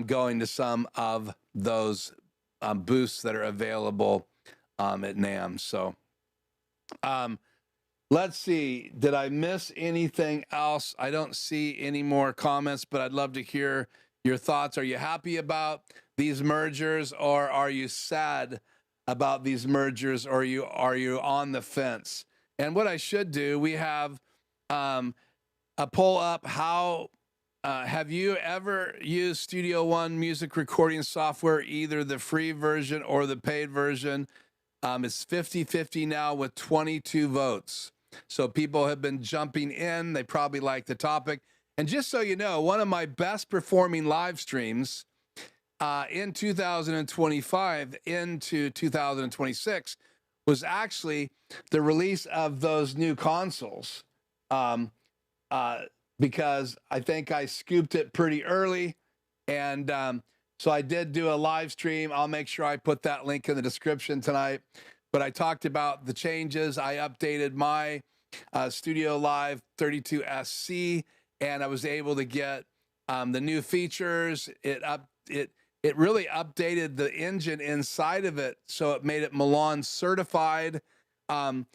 going to some of those booths that are available at NAMM. So let's see. Did I miss anything else? I don't see any more comments, but I'd love to hear your thoughts. Are you happy about these mergers, or are you sad about these mergers, or are you on the fence? And what I should do, we have a poll up. How have you ever used Studio One music recording software, either the free version or the paid version? It's 50-50 now with 22 votes. So people have been jumping in. They probably like the topic. And just so you know, one of my best performing live streams in 2025 into 2026 was actually the release of those new consoles. Because I think I scooped it pretty early. And so I did do a live stream. I'll make sure I put that link in the description tonight. But I talked about the changes. I updated my Studio Live 32SC, and I was able to get the new features. It really updated the engine inside of it, so it made it Milan certified. And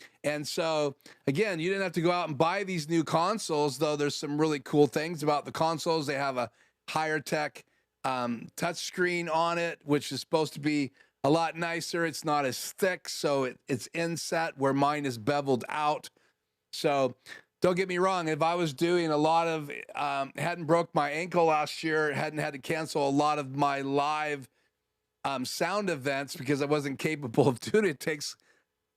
so, again, you didn't have to go out and buy these new consoles, though there's some really cool things about the consoles. They have a higher tech touchscreen on it, which is supposed to be a lot nicer. It's not as thick, so it's inset, where mine is beveled out. So don't get me wrong. If I was doing a lot of, hadn't broke my ankle last year, hadn't had to cancel a lot of my live sound events because I wasn't capable of doing it. It takes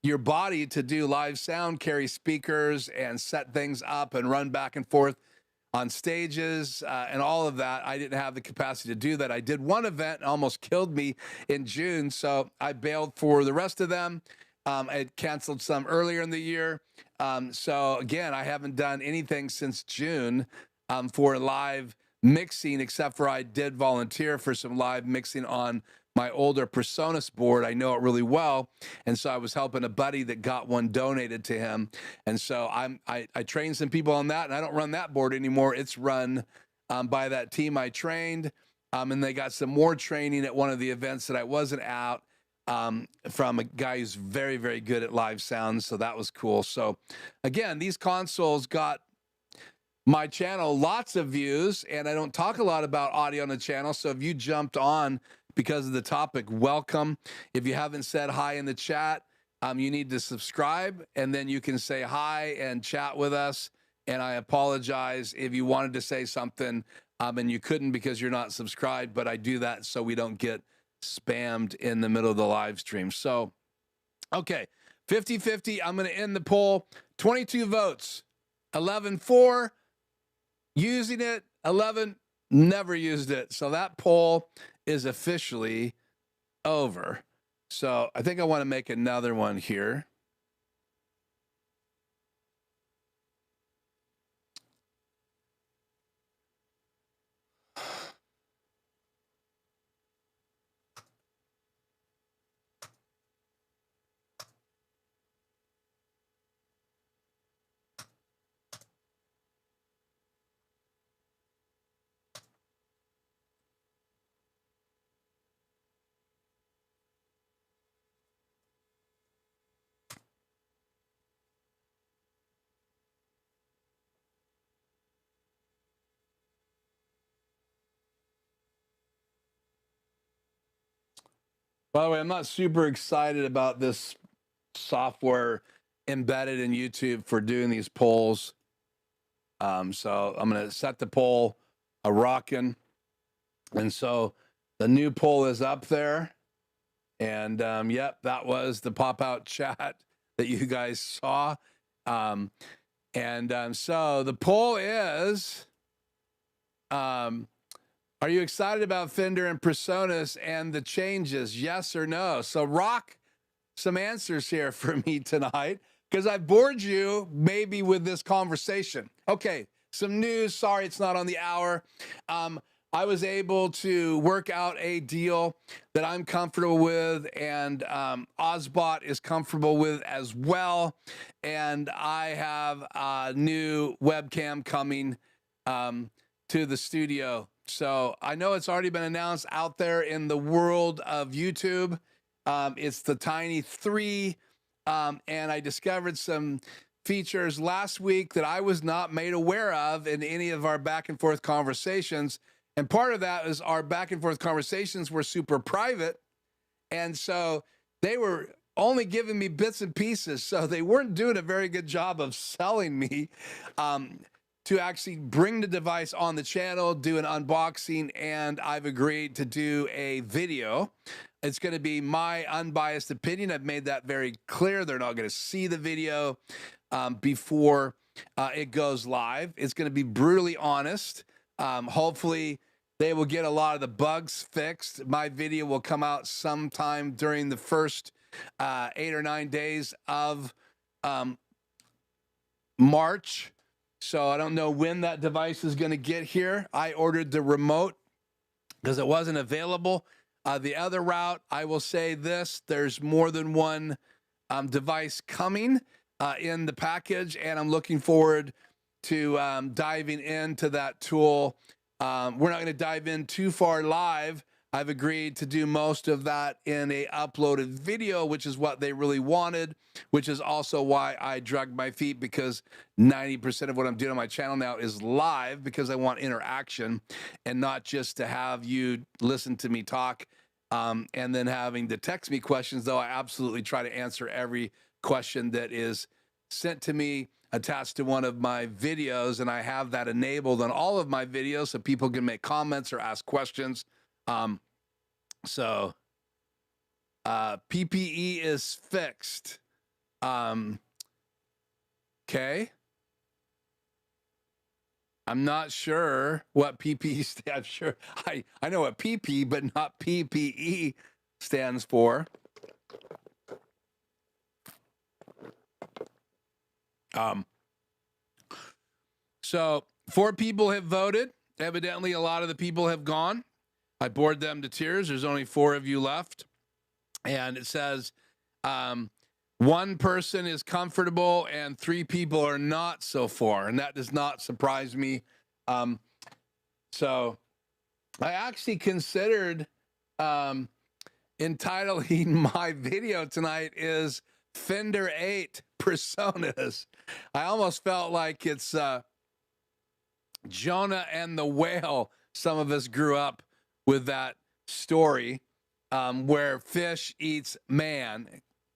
your body to do live sound, carry speakers and set things up and run back and forth on stages and all of that. I didn't have the capacity to do that. I did one event, almost killed me in June, so I bailed for the rest of them. I canceled some earlier in the year. So again, I haven't done anything since June for live mixing, except for I did volunteer for some live mixing on my older PreSonus board. I know it really well. And so I was helping a buddy that got one donated to him. And so I trained some people on that, and I don't run that board anymore. It's run by that team I trained. And they got some more training at one of the events that I wasn't at from a guy who's very, very good at live sound. So that was cool. So again, these consoles got my channel lots of views, and I don't talk a lot about audio on the channel. So if you jumped on because of the topic, welcome. If you haven't said hi in the chat, you need to subscribe, and then you can say hi and chat with us. And I apologize if you wanted to say something and you couldn't because you're not subscribed, but I do that so we don't get spammed in the middle of the live stream. So, okay, 50-50. I'm going to end the poll. 22 votes, 11 for using it, 11 never used it. So that poll is officially over. So I think I want to make another one here. By the way, I'm not super excited about this software embedded in YouTube for doing these polls. So I'm going to set the poll a rockin'. And so the new poll is up there. And yep, that was the pop-out chat that you guys saw. So the poll is, are you excited about Fender and Presonus and the changes? Yes or no? So rock some answers here for me tonight, because I bored you maybe with this conversation. Okay, some news. Sorry, it's not on the hour. I was able to work out a deal that I'm comfortable with, and Ozbot is comfortable with as well. And I have a new webcam coming to the studio. So I know it's already been announced out there in the world of YouTube. It's the Tiny 3, and I discovered some features last week that I was not made aware of in any of our back and forth conversations. And part of that is our back and forth conversations were super private. And so they were only giving me bits and pieces. So they weren't doing a very good job of selling me to actually bring the device on the channel, do an unboxing, and I've agreed to do a video. It's going to be my unbiased opinion. I've made that very clear. They're not going to see the video before it goes live. It's going to be brutally honest. Hopefully they will get a lot of the bugs fixed. My video will come out sometime during the first 8 or 9 days of March. So I don't know when that device is going to get here. I ordered the remote because it wasn't available. The other route, I will say this, there's more than one device coming in the package, and I'm looking forward to diving into that tool. We're not going to dive in too far live. I've agreed to do most of that in a uploaded video, which is what they really wanted, which is also why I dragged my feet, because 90% of what I'm doing on my channel now is live, because I want interaction and not just to have you listen to me talk and then having to text me questions, though I absolutely try to answer every question that is sent to me attached to one of my videos, and I have that enabled on all of my videos so people can make comments or ask questions. PPE is fixed. Okay. I'm not sure what PPE stands. Sure, I know what PP, but not PPE stands for. So 4 people have voted. Evidently, a lot of the people have gone. I bored them to tears. There's only 4 of you left. And it says 1 person is comfortable and 3 people are not so far. And that does not surprise me. So I actually considered entitling my video tonight is Fender 8 Presonus. I almost felt like it's Jonah and the whale. Some of us grew up with that story where fish eats man.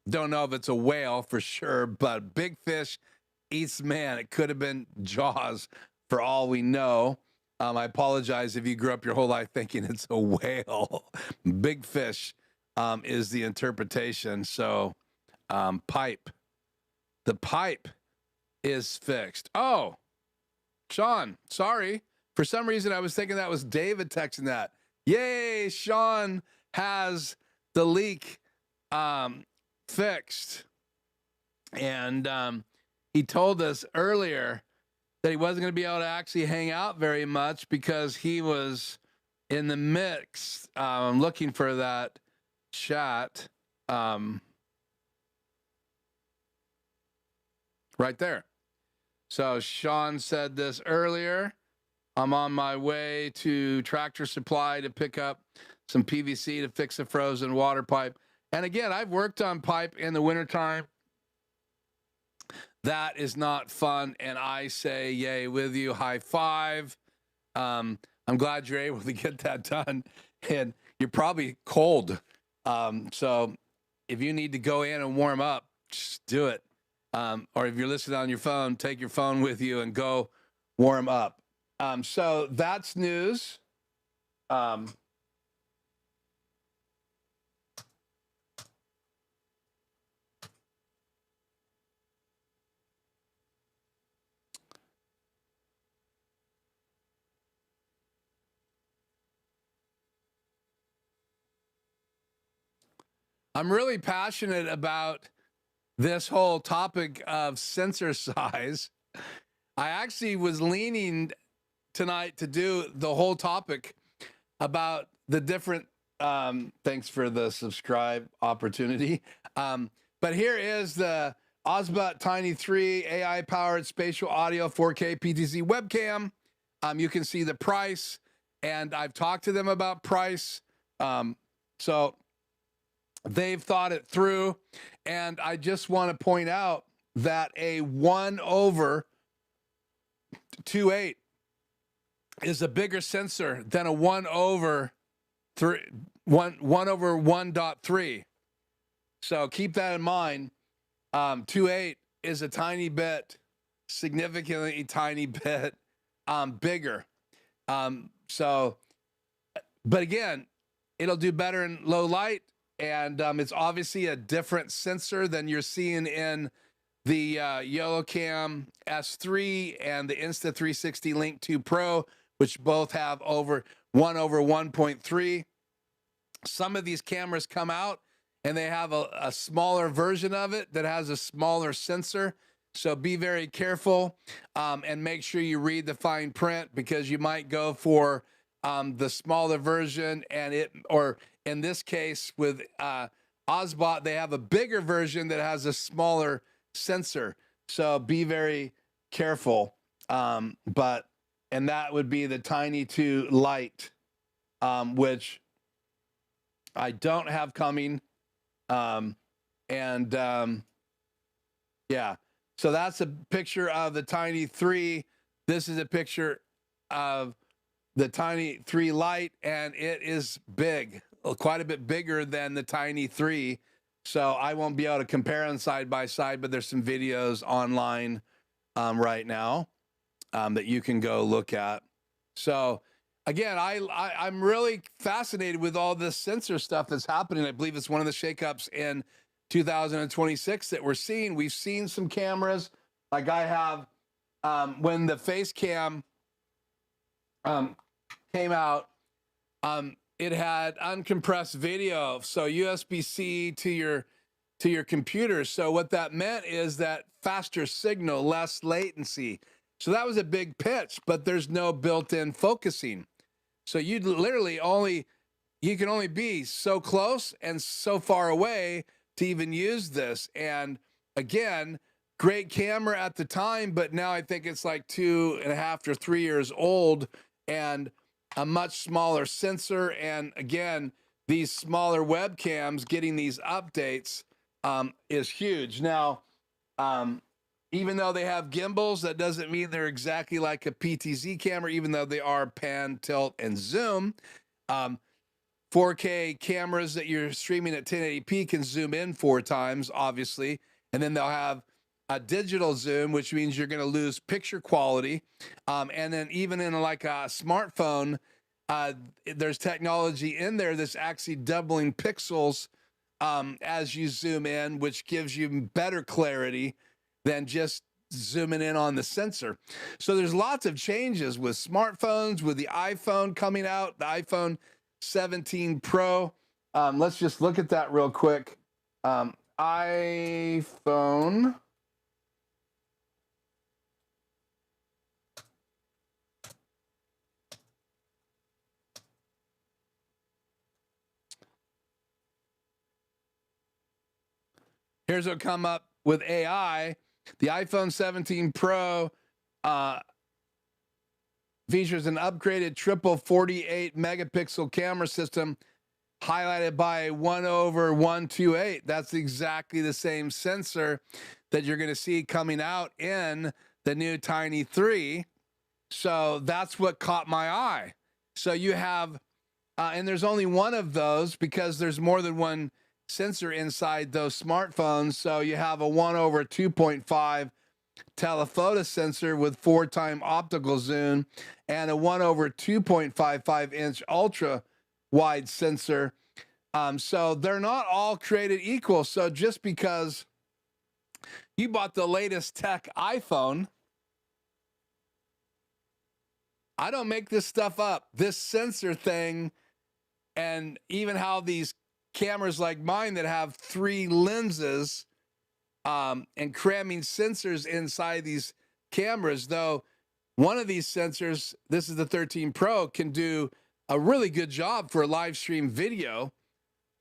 Don't know if it's a whale for sure, but big fish eats man. It could have been Jaws for all we know. I apologize if you grew up your whole life thinking it's a whale. Big fish is the interpretation. So pipe. The pipe is fixed. Oh, Sean, sorry. For some reason, I was thinking that was David texting that. Yay, Sean has the leak fixed. And he told us earlier that he wasn't going to be able to actually hang out very much because he was in the mix. I'm looking for that chat. Right there. So Sean said this earlier. I'm on my way to Tractor Supply to pick up some PVC to fix a frozen water pipe. And again, I've worked on pipe in the wintertime. That is not fun. And I say, yay with you. High five. I'm glad you're able to get that done. And you're probably cold. So if you need to go in and warm up, just do it. Or if you're listening on your phone, take your phone with you and go warm up. So that's news. I'm really passionate about this whole topic of sensor size. I actually was leaning tonight to do the whole topic about the different, thanks for the subscribe opportunity. But here is the Osbot Tiny 3 AI powered spatial audio 4K PTZ webcam. You can see the price, and I've talked to them about price. So they've thought it through, and I just want to point out that a 1/2.8 is a bigger sensor than a 1/1.3. So keep that in mind. 2.8 is a tiny bit, significantly tiny bit bigger. But again, it'll do better in low light. And it's obviously a different sensor than you're seeing in the YoloCam S3 and the Insta360 Link 2 Pro, which both have over 1/1.3. Some of these cameras come out and they have a smaller version of it that has a smaller sensor. So be very careful and make sure you read the fine print, because you might go for the smaller version, or in this case with Osbot, they have a bigger version that has a smaller sensor. So be very careful. And that would be the Tiny 2 Lite, which I don't have coming. Yeah. So that's a picture of the Tiny 3. This is a picture of the Tiny 3 Lite, and it is big, quite a bit bigger than the Tiny 3. So I won't be able to compare them side by side, but there's some videos online right now that you can go look at. So again, I'm really fascinated with all this sensor stuff that's happening. I believe it's one of the shakeups in 2026 that we're seeing. We've seen some cameras, like I have, when the face cam came out, it had uncompressed video, so USB-C to your computer. So what that meant is that faster signal, less latency. So that was a big pitch, but there's no built-in focusing. So you can only be so close and so far away to even use this. And again, great camera at the time, but now I think it's like 2.5 or 3 years old, and a much smaller sensor. And again, these smaller webcams getting these updates is huge. Now, even though they have gimbals, that doesn't mean they're exactly like a PTZ camera, even though they are pan, tilt, and zoom. 4K cameras that you're streaming at 1080p can zoom in 4 times, obviously. And then they'll have a digital zoom, which means you're going to lose picture quality. And then even in like a smartphone, there's technology in there that's actually doubling pixels as you zoom in, which gives you better clarity than just zooming in on the sensor. So there's lots of changes with smartphones, with the iPhone coming out, the iPhone 17 Pro. Let's just look at that real quick. iPhone. Here's what come up with AI. The iPhone 17 Pro features an upgraded triple 48 megapixel camera system highlighted by 1/128. That's exactly the same sensor that you're going to see coming out in the new Tiny 3. So that's what caught my eye. So you have, and there's only one of those because there's more than one sensor inside those smartphones. So you have a 1/2.5 telephoto sensor with 4x optical zoom and a 1/2.55-inch ultra wide sensor. So they're not all created equal. So just because you bought the latest tech iPhone, I don't make this stuff up. This sensor thing, and even how these cameras like mine that have 3 lenses and cramming sensors inside these cameras, though one of these sensors, this is the 13 Pro, can do a really good job for live stream video.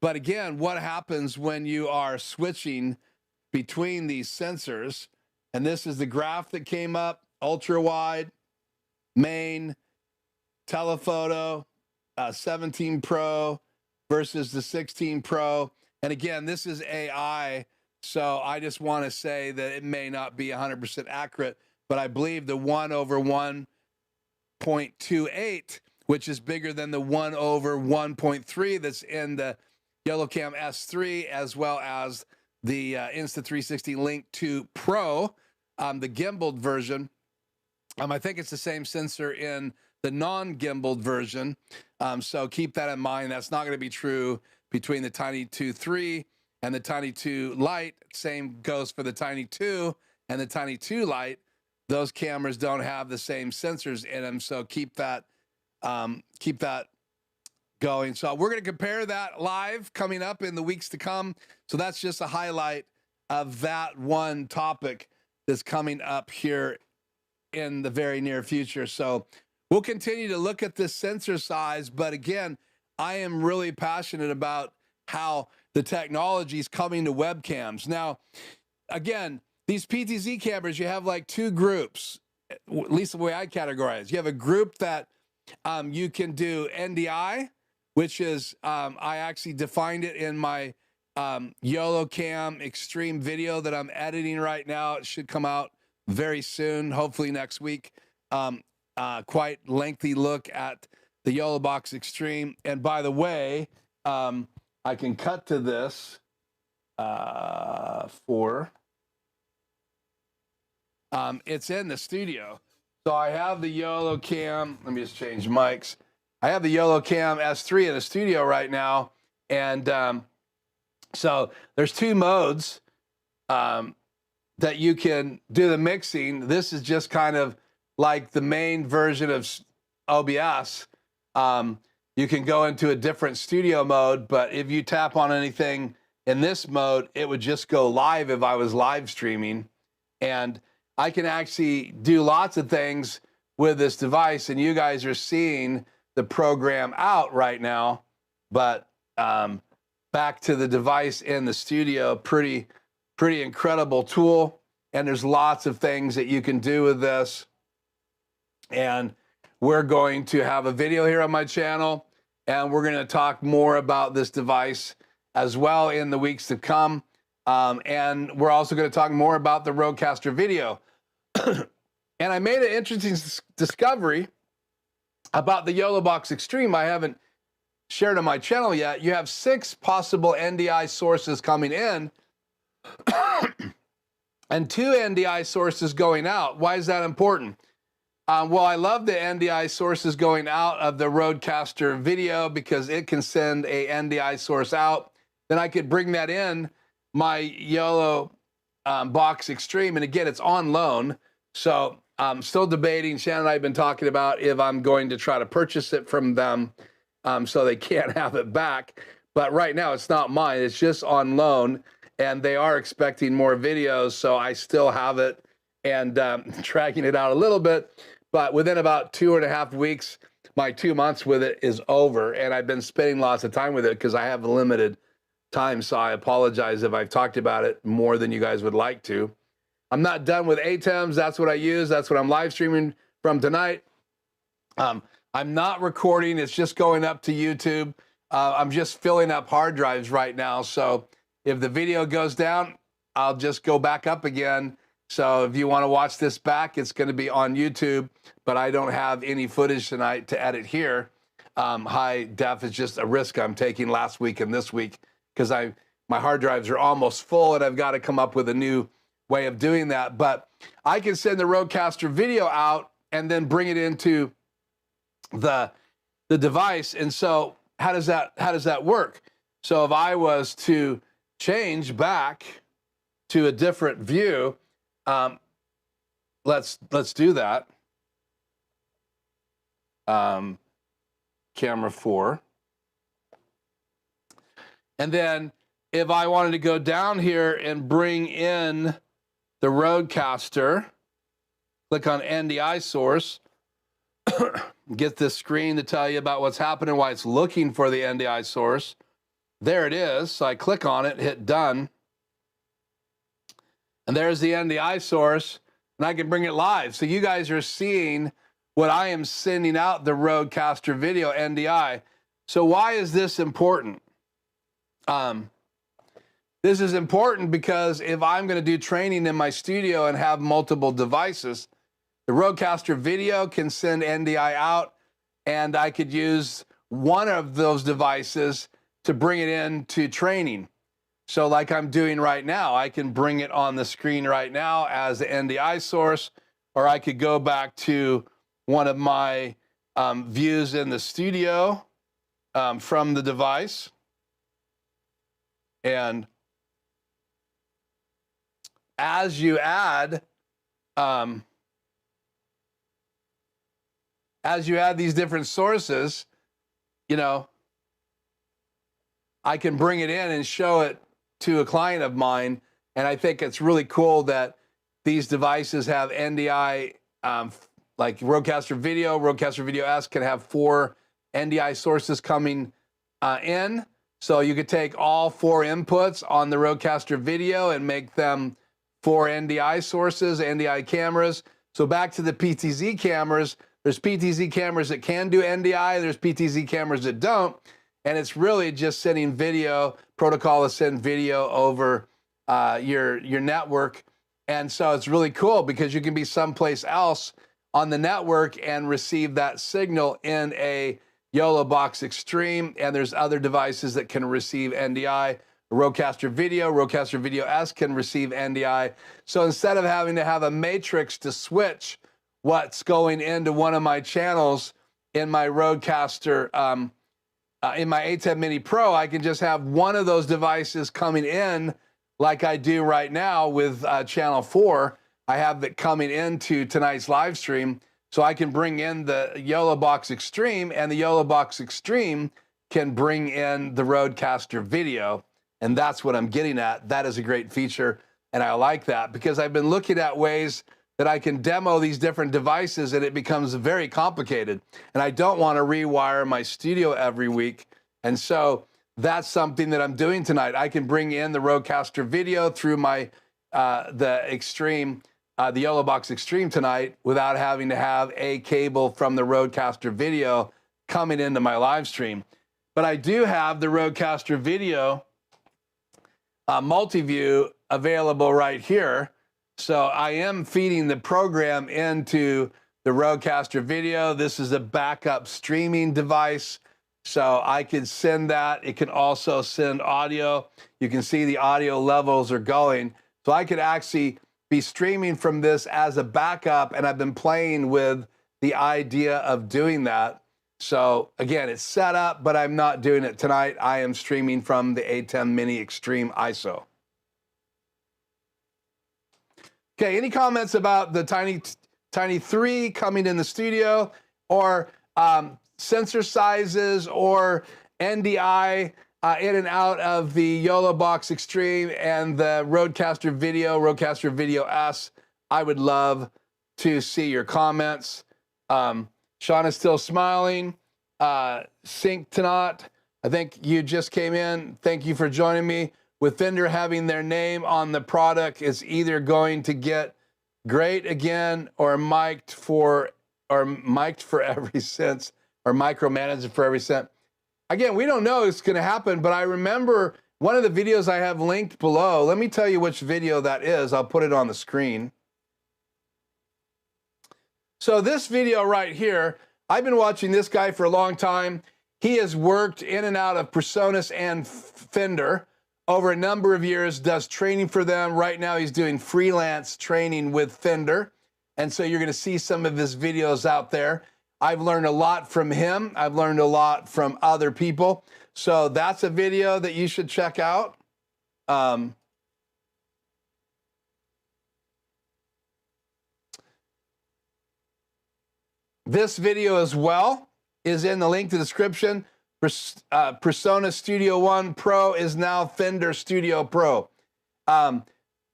But again, what happens when you are switching between these sensors? And this is the graph that came up: ultra wide, main, telephoto, 17 Pro versus the 16 Pro. And again, this is AI. So I just want to say that it may not be 100% accurate, but I believe the 1/1.28, which is bigger than the 1/1.3 that's in the YoloCam S3, as well as the Insta360 Link 2 Pro, the gimbaled version. I think it's the same sensor in the non-gimbaled version. So keep that in mind. That's not going to be true between the Tiny 2 3 and the Tiny 2 Lite. Same goes for the Tiny 2 and the Tiny 2 Lite. Those cameras don't have the same sensors in them. So keep that going. So we're going to compare that live coming up in the weeks to come. So that's just a highlight of that one topic that's coming up here in the very near future. So we'll continue to look at this sensor size. But again, I am really passionate about how the technology is coming to webcams. Now, again, these PTZ cameras, you have like 2 groups, at least the way I categorize. You have a group that you can do NDI, which is, I actually defined it in my YoloCam Extreme video that I'm editing right now. It should come out very soon, hopefully next week. Quite lengthy look at the YoloBox Extreme. And by the way, I can cut to this it's in the studio. So I have the YoloCam. Let me just change mics. I have the YoloCam S3 in the studio right now. And so there's 2 modes that you can do the mixing. This is just kind of like the main version of OBS. You can go into a different studio mode, but if you tap on anything in this mode, it would just go live if I was live streaming. And I can actually do lots of things with this device, and you guys are seeing the program out right now. But back to the device in the studio, pretty incredible tool. And there's lots of things that you can do with this. And we're going to have a video here on my channel, and we're going to talk more about this device as well in the weeks to come. And we're also going to talk more about the RodeCaster video. And I made an interesting discovery about the YoloBox Extreme. I haven't shared on my channel yet. You have 6 possible NDI sources coming in and 2 NDI sources going out. Why is that important? Well, I love the NDI sources going out of the RodeCaster video because it can send a NDI source out. Then I could bring that in my YoloBox Extreme. And again, it's on loan. So I'm still debating. Shannon and I have been talking about if I'm going to try to purchase it from them so they can't have it back. But right now, it's not mine. It's just on loan. And they are expecting more videos. So I still have it and dragging it out a little bit. But within about 2.5 weeks, my 2 months with it is over. And I've been spending lots of time with it because I have a limited time. So I apologize if I've talked about it more than you guys would like to. I'm not done with ATEMs. That's what I use. That's what I'm live streaming from tonight. I'm not recording. It's just going up to YouTube. I'm just filling up hard drives right now. So if the video goes down, I'll just go back up again. So if you want to watch this back, it's going to be on YouTube, but I don't have any footage tonight to edit here. High def is just a risk I'm taking last week and this week because my hard drives are almost full and I've got to come up with a new way of doing that. But I can send the RodeCaster video out and then bring it into the device. And so how does that work? So if I was to change back to a different view, let's do that. Camera 4. And then if I wanted to go down here and bring in the RodeCaster, click on NDI source, get this screen to tell you about what's happening, why it's looking for the NDI source. There it is. So I click on it, hit done. And there's the NDI source, and I can bring it live. So you guys are seeing what I am sending out, the RodeCaster video NDI. So why is this important? This is important because if I'm going to do training in my studio and have multiple devices, the RodeCaster video can send NDI out, and I could use one of those devices to bring it into training. So like I'm doing right now, I can bring it on the screen right now as the NDI source, or I could go back to one of my views in the studio from the device. And as you add these different sources, you know, I can bring it in and show it to a client of mine. And I think it's really cool that these devices have NDI, like RodeCaster Video, RodeCaster Video S can have 4 NDI sources coming in. So you could take all 4 inputs on the RodeCaster Video and make them 4 NDI sources, NDI cameras. So back to the PTZ cameras, there's PTZ cameras that can do NDI, there's PTZ cameras that don't. And it's really just sending video, protocol to send video over your network. And so it's really cool because you can be someplace else on the network and receive that signal in a YoloBox Extreme. And there's other devices that can receive NDI. RodeCaster Video S can receive NDI. So instead of having to have a matrix to switch what's going into one of my channels in my RodeCaster, in my A10 Mini Pro, I can just have one of those devices coming in like I do right now with channel 4. I have it coming into tonight's live stream, so I can bring in the YoloBox Extreme, and the YoloBox Extreme can bring in the RodeCaster video, and that's what I'm getting at. That is a great feature, and I like that because I've been looking at ways that I can demo these different devices, and it becomes very complicated. And I don't want to rewire my studio every week. And so that's something that I'm doing tonight. I can bring in the RodeCaster video through my the Extreme, the YoloBox Extreme tonight without having to have a cable from the RodeCaster video coming into my live stream. But I do have the RodeCaster video multi-view available right here. So I am feeding the program into the RodeCaster video. This is a backup streaming device. So I could send that. It can also send audio. You can see the audio levels are going. So I could actually be streaming from this as a backup, and I've been playing with the idea of doing that. So again, it's set up, but I'm not doing it tonight. I am streaming from the A10 Mini Extreme ISO. Okay, any comments about the Tiny 3 coming in the studio, or sensor sizes, or NDI in and out of the YoloBox Extreme and the RodeCaster Video S? I would love to see your comments. Sean is still smiling. Sync to not, I think you just came in. Thank you for joining me. With Fender having their name on the product, it's either going to get great again or mic'd for every cent, or micromanaged for every cent. Again, we don't know it's going to happen, but I remember one of the videos I have linked below. Let me tell you which video that is. I'll put it on the screen. So this video right here, I've been watching this guy for a long time. He has worked in and out of PreSonus and Fender over a number of years, does training for them. Right now, he's doing freelance training with Fender. And so you're going to see some of his videos out there. I've learned a lot from him. I've learned a lot from other people. So that's a video that you should check out. This video as well is in the link to the description. PreSonus Studio One Pro is now Fender Studio Pro.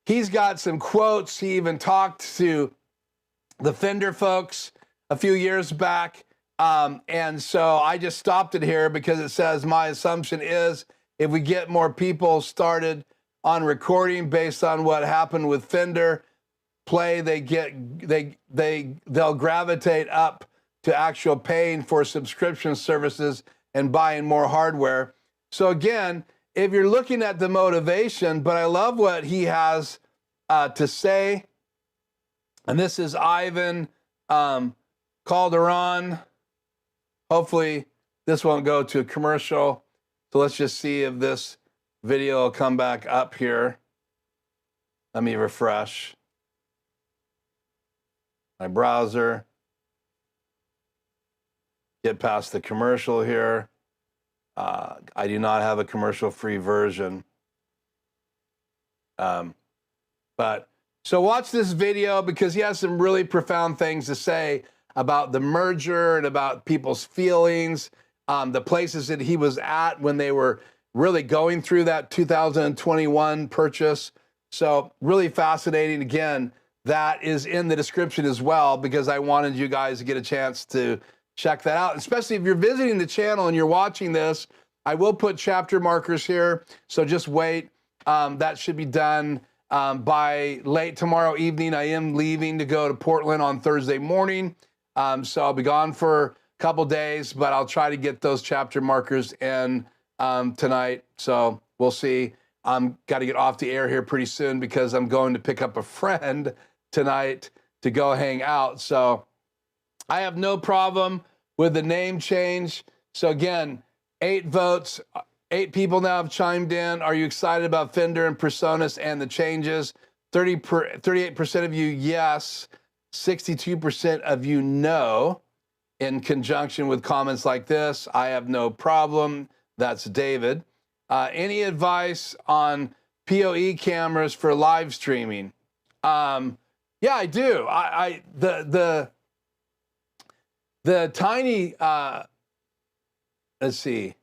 He's got some quotes. He even talked to the Fender folks a few years back. And so I just stopped it here because it says, my assumption is if we get more people started on recording based on what happened with Fender Play, they'll gravitate up to actual paying for subscription services and buying more hardware. So again, if you're looking at the motivation, but I love what he has to say. And this is Ivan Calderon. Hopefully this won't go to a commercial. So let's just see if this video will come back up here. Let me refresh my browser. Get past the commercial here. I do not have a commercial-free version. But so watch this video because he has some really profound things to say about the merger and about people's feelings, the places that he was at when they were really going through that 2021 purchase. So really fascinating. Again, that is in the description as well because I wanted you guys to get a chance to check that out, especially if you're visiting the channel and you're watching this. I will put chapter markers here, so just wait. That should be done by late tomorrow evening. I am leaving to go to Portland on Thursday morning, so I'll be gone for a couple days, but I'll try to get those chapter markers in tonight, so we'll see. I'm got to get off the air here pretty soon because I'm going to pick up a friend tonight to go hang out, so I have no problem with the name change. So again, 8 votes, 8 people now have chimed in. Are you excited about Fender and PreSonus and the changes? 38% of you, yes. 62% of you, no. In conjunction with comments like this, I have no problem. That's David. Any advice on PoE cameras for live streaming? Yeah, I do. The tiny, let's see,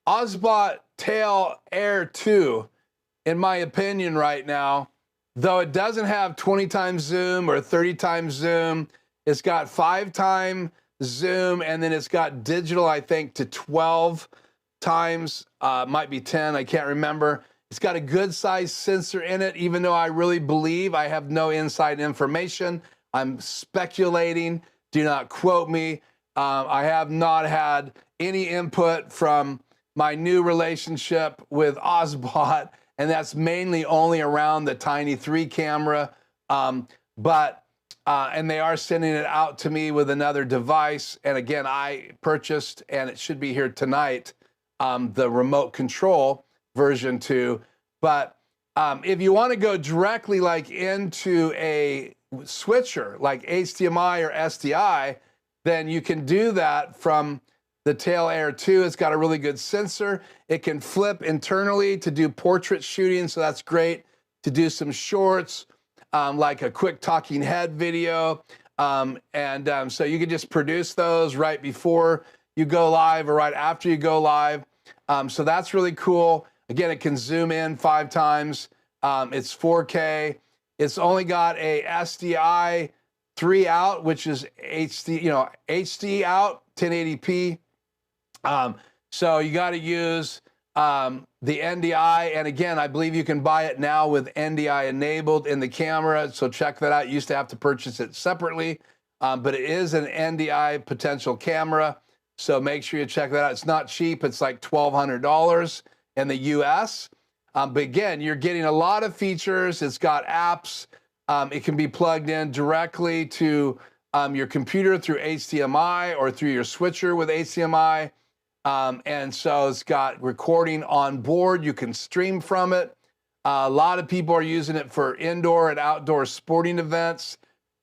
Osbot Tail Air 2, in my opinion right now, though it doesn't have 20 times zoom or 30 times zoom, it's got 5 times zoom, and then it's got digital, I think, to 12 times, might be 10, I can't remember. It's got a good size sensor in it, even though I really believe, I have no inside information. I'm speculating. Do not quote me. I have not had any input from my new relationship with Osbot, and that's mainly only around the Tiny 3 camera. And they are sending it out to me with another device. And again, I purchased, and it should be here tonight, the remote control version 2. But if you want to go directly like into a switcher like HDMI or SDI, then you can do that from the Tail Air 2. It's got a really good sensor. It can flip internally to do portrait shooting, so that's great to do some shorts, like a quick talking head video. So you can just produce those right before you go live or right after you go live. So that's really cool. Again, it can zoom in 5 times. It's 4K. It's only got a SDI 3 out, which is HD out, 1080p. So you got to use the NDI. And again, I believe you can buy it now with NDI enabled in the camera. So check that out. You used to have to purchase it separately, but it is an NDI potential camera. So make sure you check that out. It's not cheap. It's like $1,200 in the US. But again, you're getting a lot of features. It's got apps. It can be plugged in directly to your computer through HDMI or through your switcher with HDMI. And so it's got recording on board. You can stream from it. A lot of people are using it for indoor and outdoor sporting events,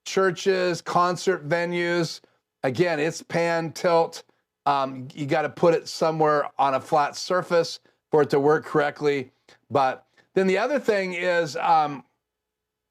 churches, concert venues. Again, it's pan tilt. You got to put it somewhere on a flat surface for it to work correctly. But then the other thing is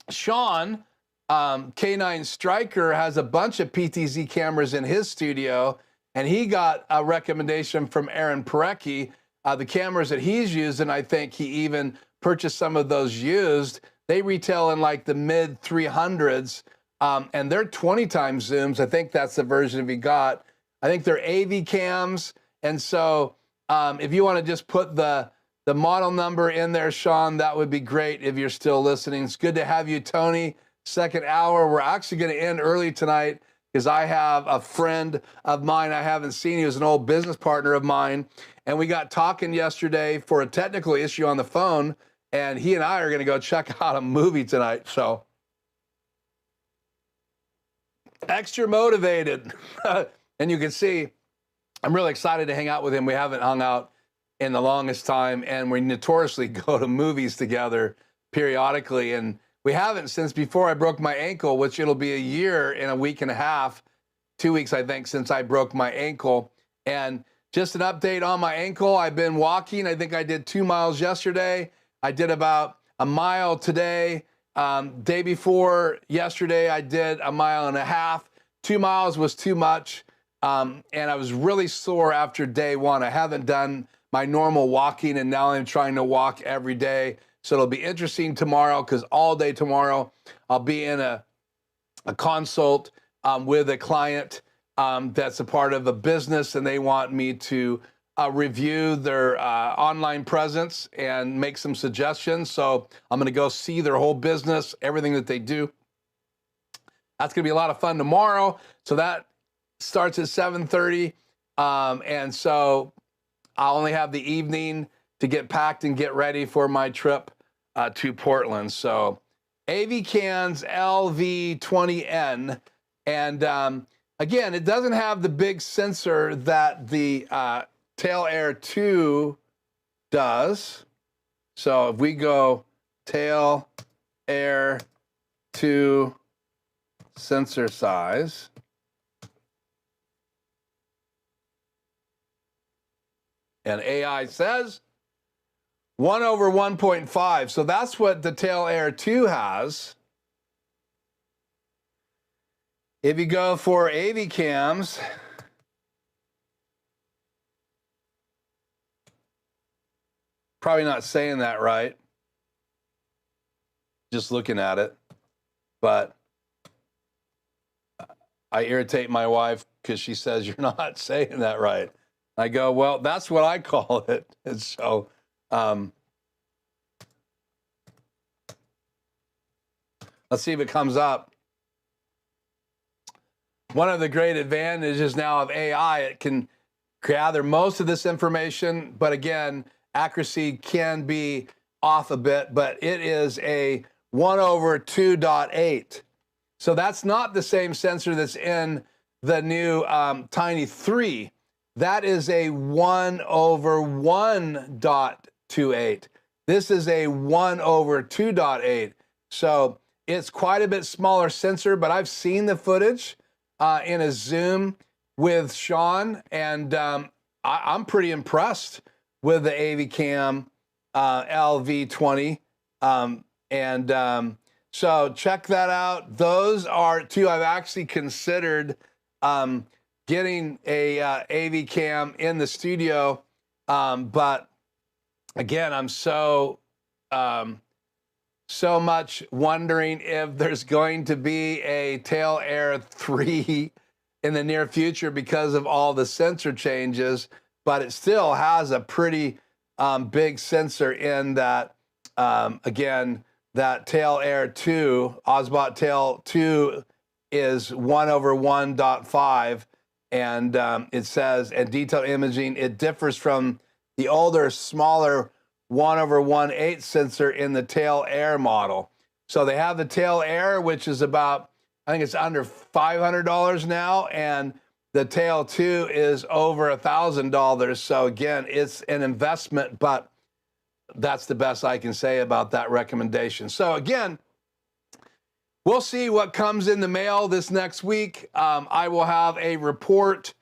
Sean, K9 Striker, has a bunch of PTZ cameras in his studio, and he got a recommendation from Aaron Parecki. The cameras that he's used, and I think he even purchased some of those used. They retail in like the mid 300s, and they're 20 times zooms. I think that's the version he got. I think they're AV cams. And so if you want to just put the model number in there, Sean, that would be great if you're still listening. It's good to have you, Tony. Second hour. We're actually going to end early tonight because I have a friend of mine I haven't seen. He was an old business partner of mine. And we got talking yesterday for a technical issue on the phone. And he and I are going to go check out a movie tonight. So extra motivated. And you can see I'm really excited to hang out with him. We haven't hung out in the longest time, and we notoriously go to movies together periodically. And we haven't since before I broke my ankle, which it'll be a year in a week and a half, 2 weeks, I think, since I broke my ankle. And just an update on my ankle. I've been walking. I think I did 2 miles yesterday. I did about a mile today. Day before yesterday, I did a mile and a half. 2 miles was too much. And I was really sore after day one. I haven't done my normal walking, and now I'm trying to walk every day. So it'll be interesting tomorrow, because all day tomorrow I'll be in a consult with a client that's a part of a business, and they want me to review their online presence and make some suggestions. So I'm going to go see their whole business, everything that they do. That's going to be a lot of fun tomorrow. So that starts at 7:30. And so I'll only have the evening to get packed and get ready for my trip to Portland. So Avkans LV20N. And again, it doesn't have the big sensor that the Tail 2 does. So if we go Tail 2 sensor size, and AI says 1/1.5. So that's what the Tail 2 has. If you go for AV cams, probably not saying that right, just looking at it, but I irritate my wife because she says you're not saying that right. I go, well, that's what I call it. And so let's see if it comes up. One of the great advantages now of AI, it can gather most of this information, but again, accuracy can be off a bit, but it is a 1/2.8. So that's not the same sensor that's in the new Tiny 3. That is a 1/1.28. This is a 1/2.8. So it's quite a bit smaller sensor, but I've seen the footage in a Zoom with Sean, and I'm pretty impressed with the Avkans LV20. So check that out. Those are two I've actually considered getting a AV cam in the studio, but again, I'm so much wondering if there's going to be a Tail 3 in the near future because of all the sensor changes, but it still has a pretty big sensor in that. Again, that Tail 2, Osbot Tail 2 is 1/1.5. And it says, and detailed imaging, it differs from the older, smaller 1/1.8 sensor in the Tail model. So they have the Tail which is about, I think it's under $500 now, and The Tail 2 is over $1,000. So again, it's an investment, but that's the best I can say about that recommendation. So again, we'll see what comes in the mail this next week. I will have a report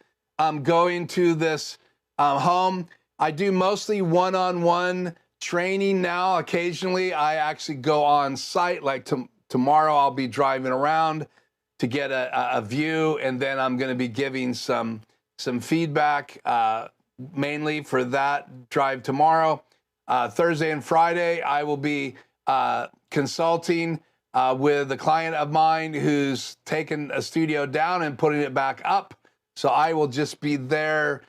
going to this home. I do mostly one-on-one training now. Occasionally, I actually go on site. Like tomorrow, I'll be driving around to get a view, and then I'm going to be giving some feedback, mainly for that drive tomorrow. Thursday and Friday, I will be consulting with a client of mine who's taken a studio down and putting it back up. So I will just be there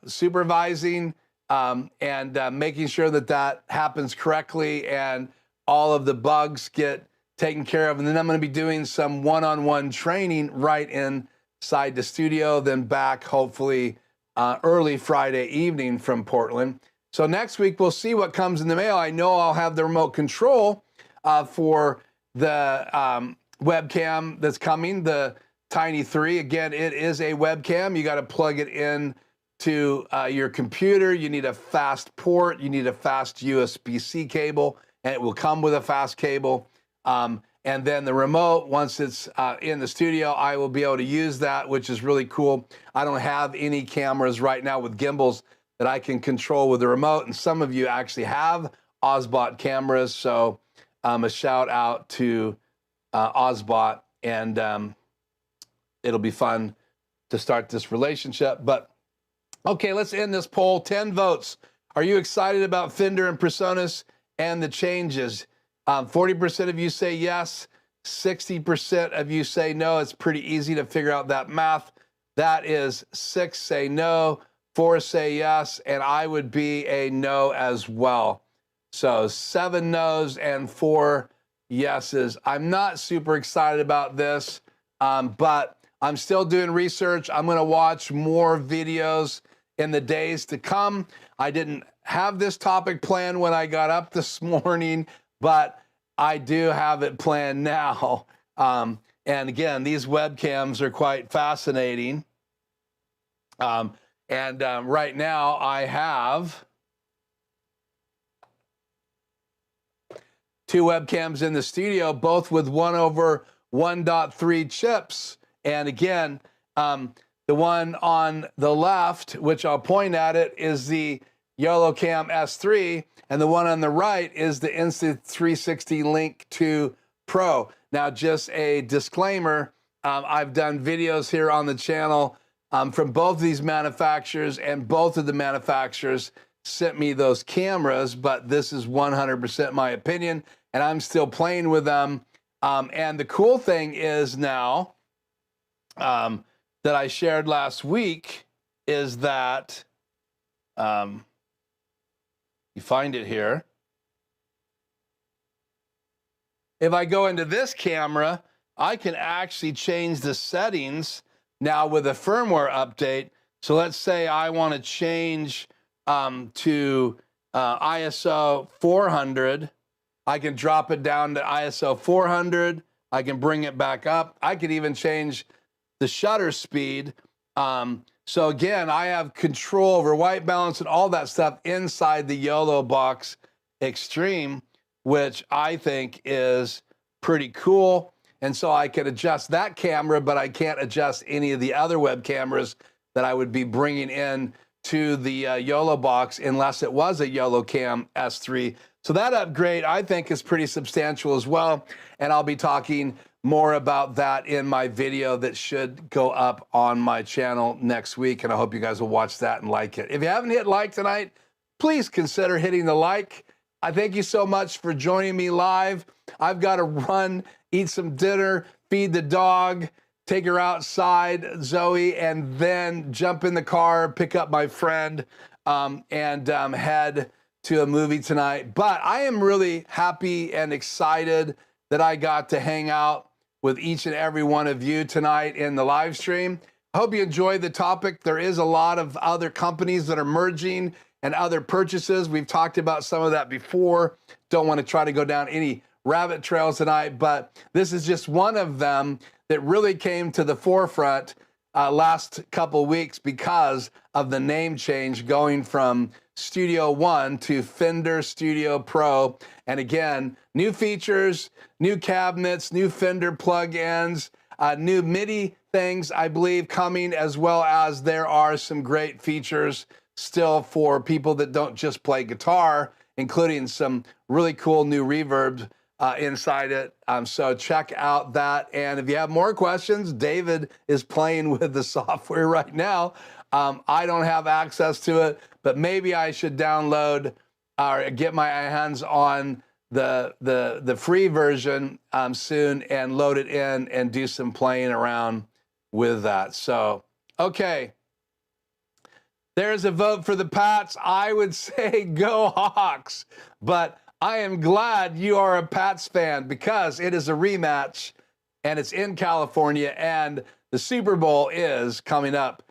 supervising and making sure that that happens correctly and all of the bugs get taken care of. And then I'm going to be doing some one-on-one training right inside the studio, then back hopefully early Friday evening from Portland. So next week, we'll see what comes in the mail. I know I'll have the remote control for the webcam that's coming, the Tiny 3. Again, it is a webcam. You got to plug it in to your computer. You need a fast port. You need a fast USB-C cable, and it will come with a fast cable. And then the remote, once it's in the studio, I will be able to use that, which is really cool. I don't have any cameras right now with gimbals that I can control with the remote, and some of you actually have Osbot cameras, so a shout out to Osbot, and it'll be fun to start this relationship. But okay, let's end this poll. 10 votes. Are you excited about Fender and Presonus and the changes? 40% of you say yes. 60% of you say no. It's pretty easy to figure out that math. That is 6 say no, 4 say yes, and I would be a no as well. So 7 no's and 4 yeses. I'm not super excited about this, but I'm still doing research. I'm going to watch more videos in the days to come. I didn't have this topic planned when I got up this morning, but I do have it planned now. And again, these webcams are quite fascinating. Right now I have 2 webcams in the studio, both with 1/1.3 chips. And again, the one on the left, which I'll point at it, is the YoloCam S3, and the one on the right is the Insta360 Link 2 Pro. Now, just a disclaimer, I've done videos here on the channel from both of these manufacturers, and both of the manufacturers sent me those cameras, but this is 100% my opinion, and I'm still playing with them. And the cool thing is now that I shared last week is that, you find it here. If I go into this camera, I can actually change the settings now with a firmware update. So let's say I want to change to ISO 400. I can drop it down to ISO 400. I can bring it back up. I could even change the shutter speed. So again, I have control over white balance and all that stuff inside the YoloBox Extreme, which I think is pretty cool. And so I can adjust that camera, but I can't adjust any of the other web cameras that I would be bringing in to the YoloBox unless it was a YoloCam S3. So that upgrade, I think, is pretty substantial as well. And I'll be talking more about that in my video that should go up on my channel next week. And I hope you guys will watch that and like it. If you haven't hit like tonight, please consider hitting the like. I thank you so much for joining me live. I've got to run, eat some dinner, feed the dog, take her outside, Zoe, and then jump in the car, pick up my friend, and head to a movie tonight. But I am really happy and excited that I got to hang out with each and every one of you tonight in the live stream. I hope you enjoyed the topic. There is a lot of other companies that are merging and other purchases. We've talked about some of that before. Don't want to try to go down any rabbit trails tonight, but this is just one of them that really came to the forefront last couple weeks because of the name change going from Studio One to Fender Studio Pro. And again, new features, new cabinets, new Fender plugins, new Midi things, I believe, coming, as well as there are some great features still for people that don't just play guitar, including some really cool new reverb inside it. So check out that. And if you have more questions, David is playing with the software right now. I don't have access to it, but maybe I should download or get my hands on the free version soon and load it in and do some playing around with that. So, okay. There's a vote for the Pats. I would say go Hawks, but I am glad you are a Pats fan because it is a rematch and it's in California and the Super Bowl is coming up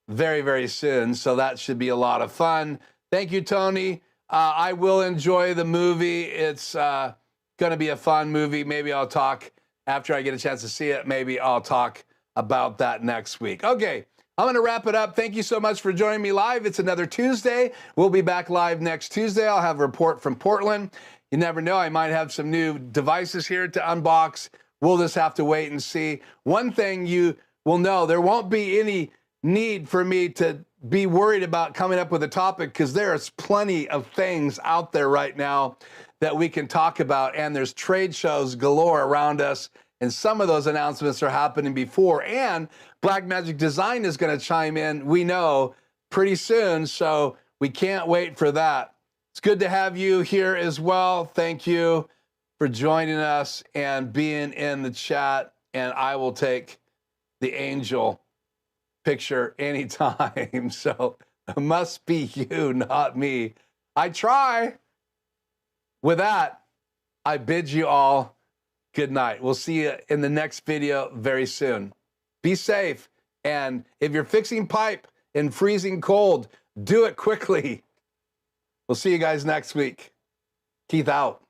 very, very soon. So that should be a lot of fun. Thank you, Tony. I will enjoy the movie. It's going to be a fun movie. Maybe I'll talk after I get a chance to see it. Maybe I'll talk about that next week. Okay. I'm going to wrap it up. Thank you so much for joining me live. It's another Tuesday. We'll be back live next Tuesday. I'll have a report from Portland. You never know. I might have some new devices here to unbox. We'll just have to wait and see. One thing you will know, there won't be any need for me to be worried about coming up with a topic because there's plenty of things out there right now that we can talk about. And there's trade shows galore around us. And some of those announcements are happening before. And Blackmagic Design is going to chime in, we know, pretty soon. So we can't wait for that. It's good to have you here as well. Thank you for joining us and being in the chat. And I will take the angel picture anytime. So it must be you, not me. I try. With that, I bid you all good night. We'll see you in the next video very soon. Be safe. And if you're fixing pipe in freezing cold, do it quickly. We'll see you guys next week. Keith out.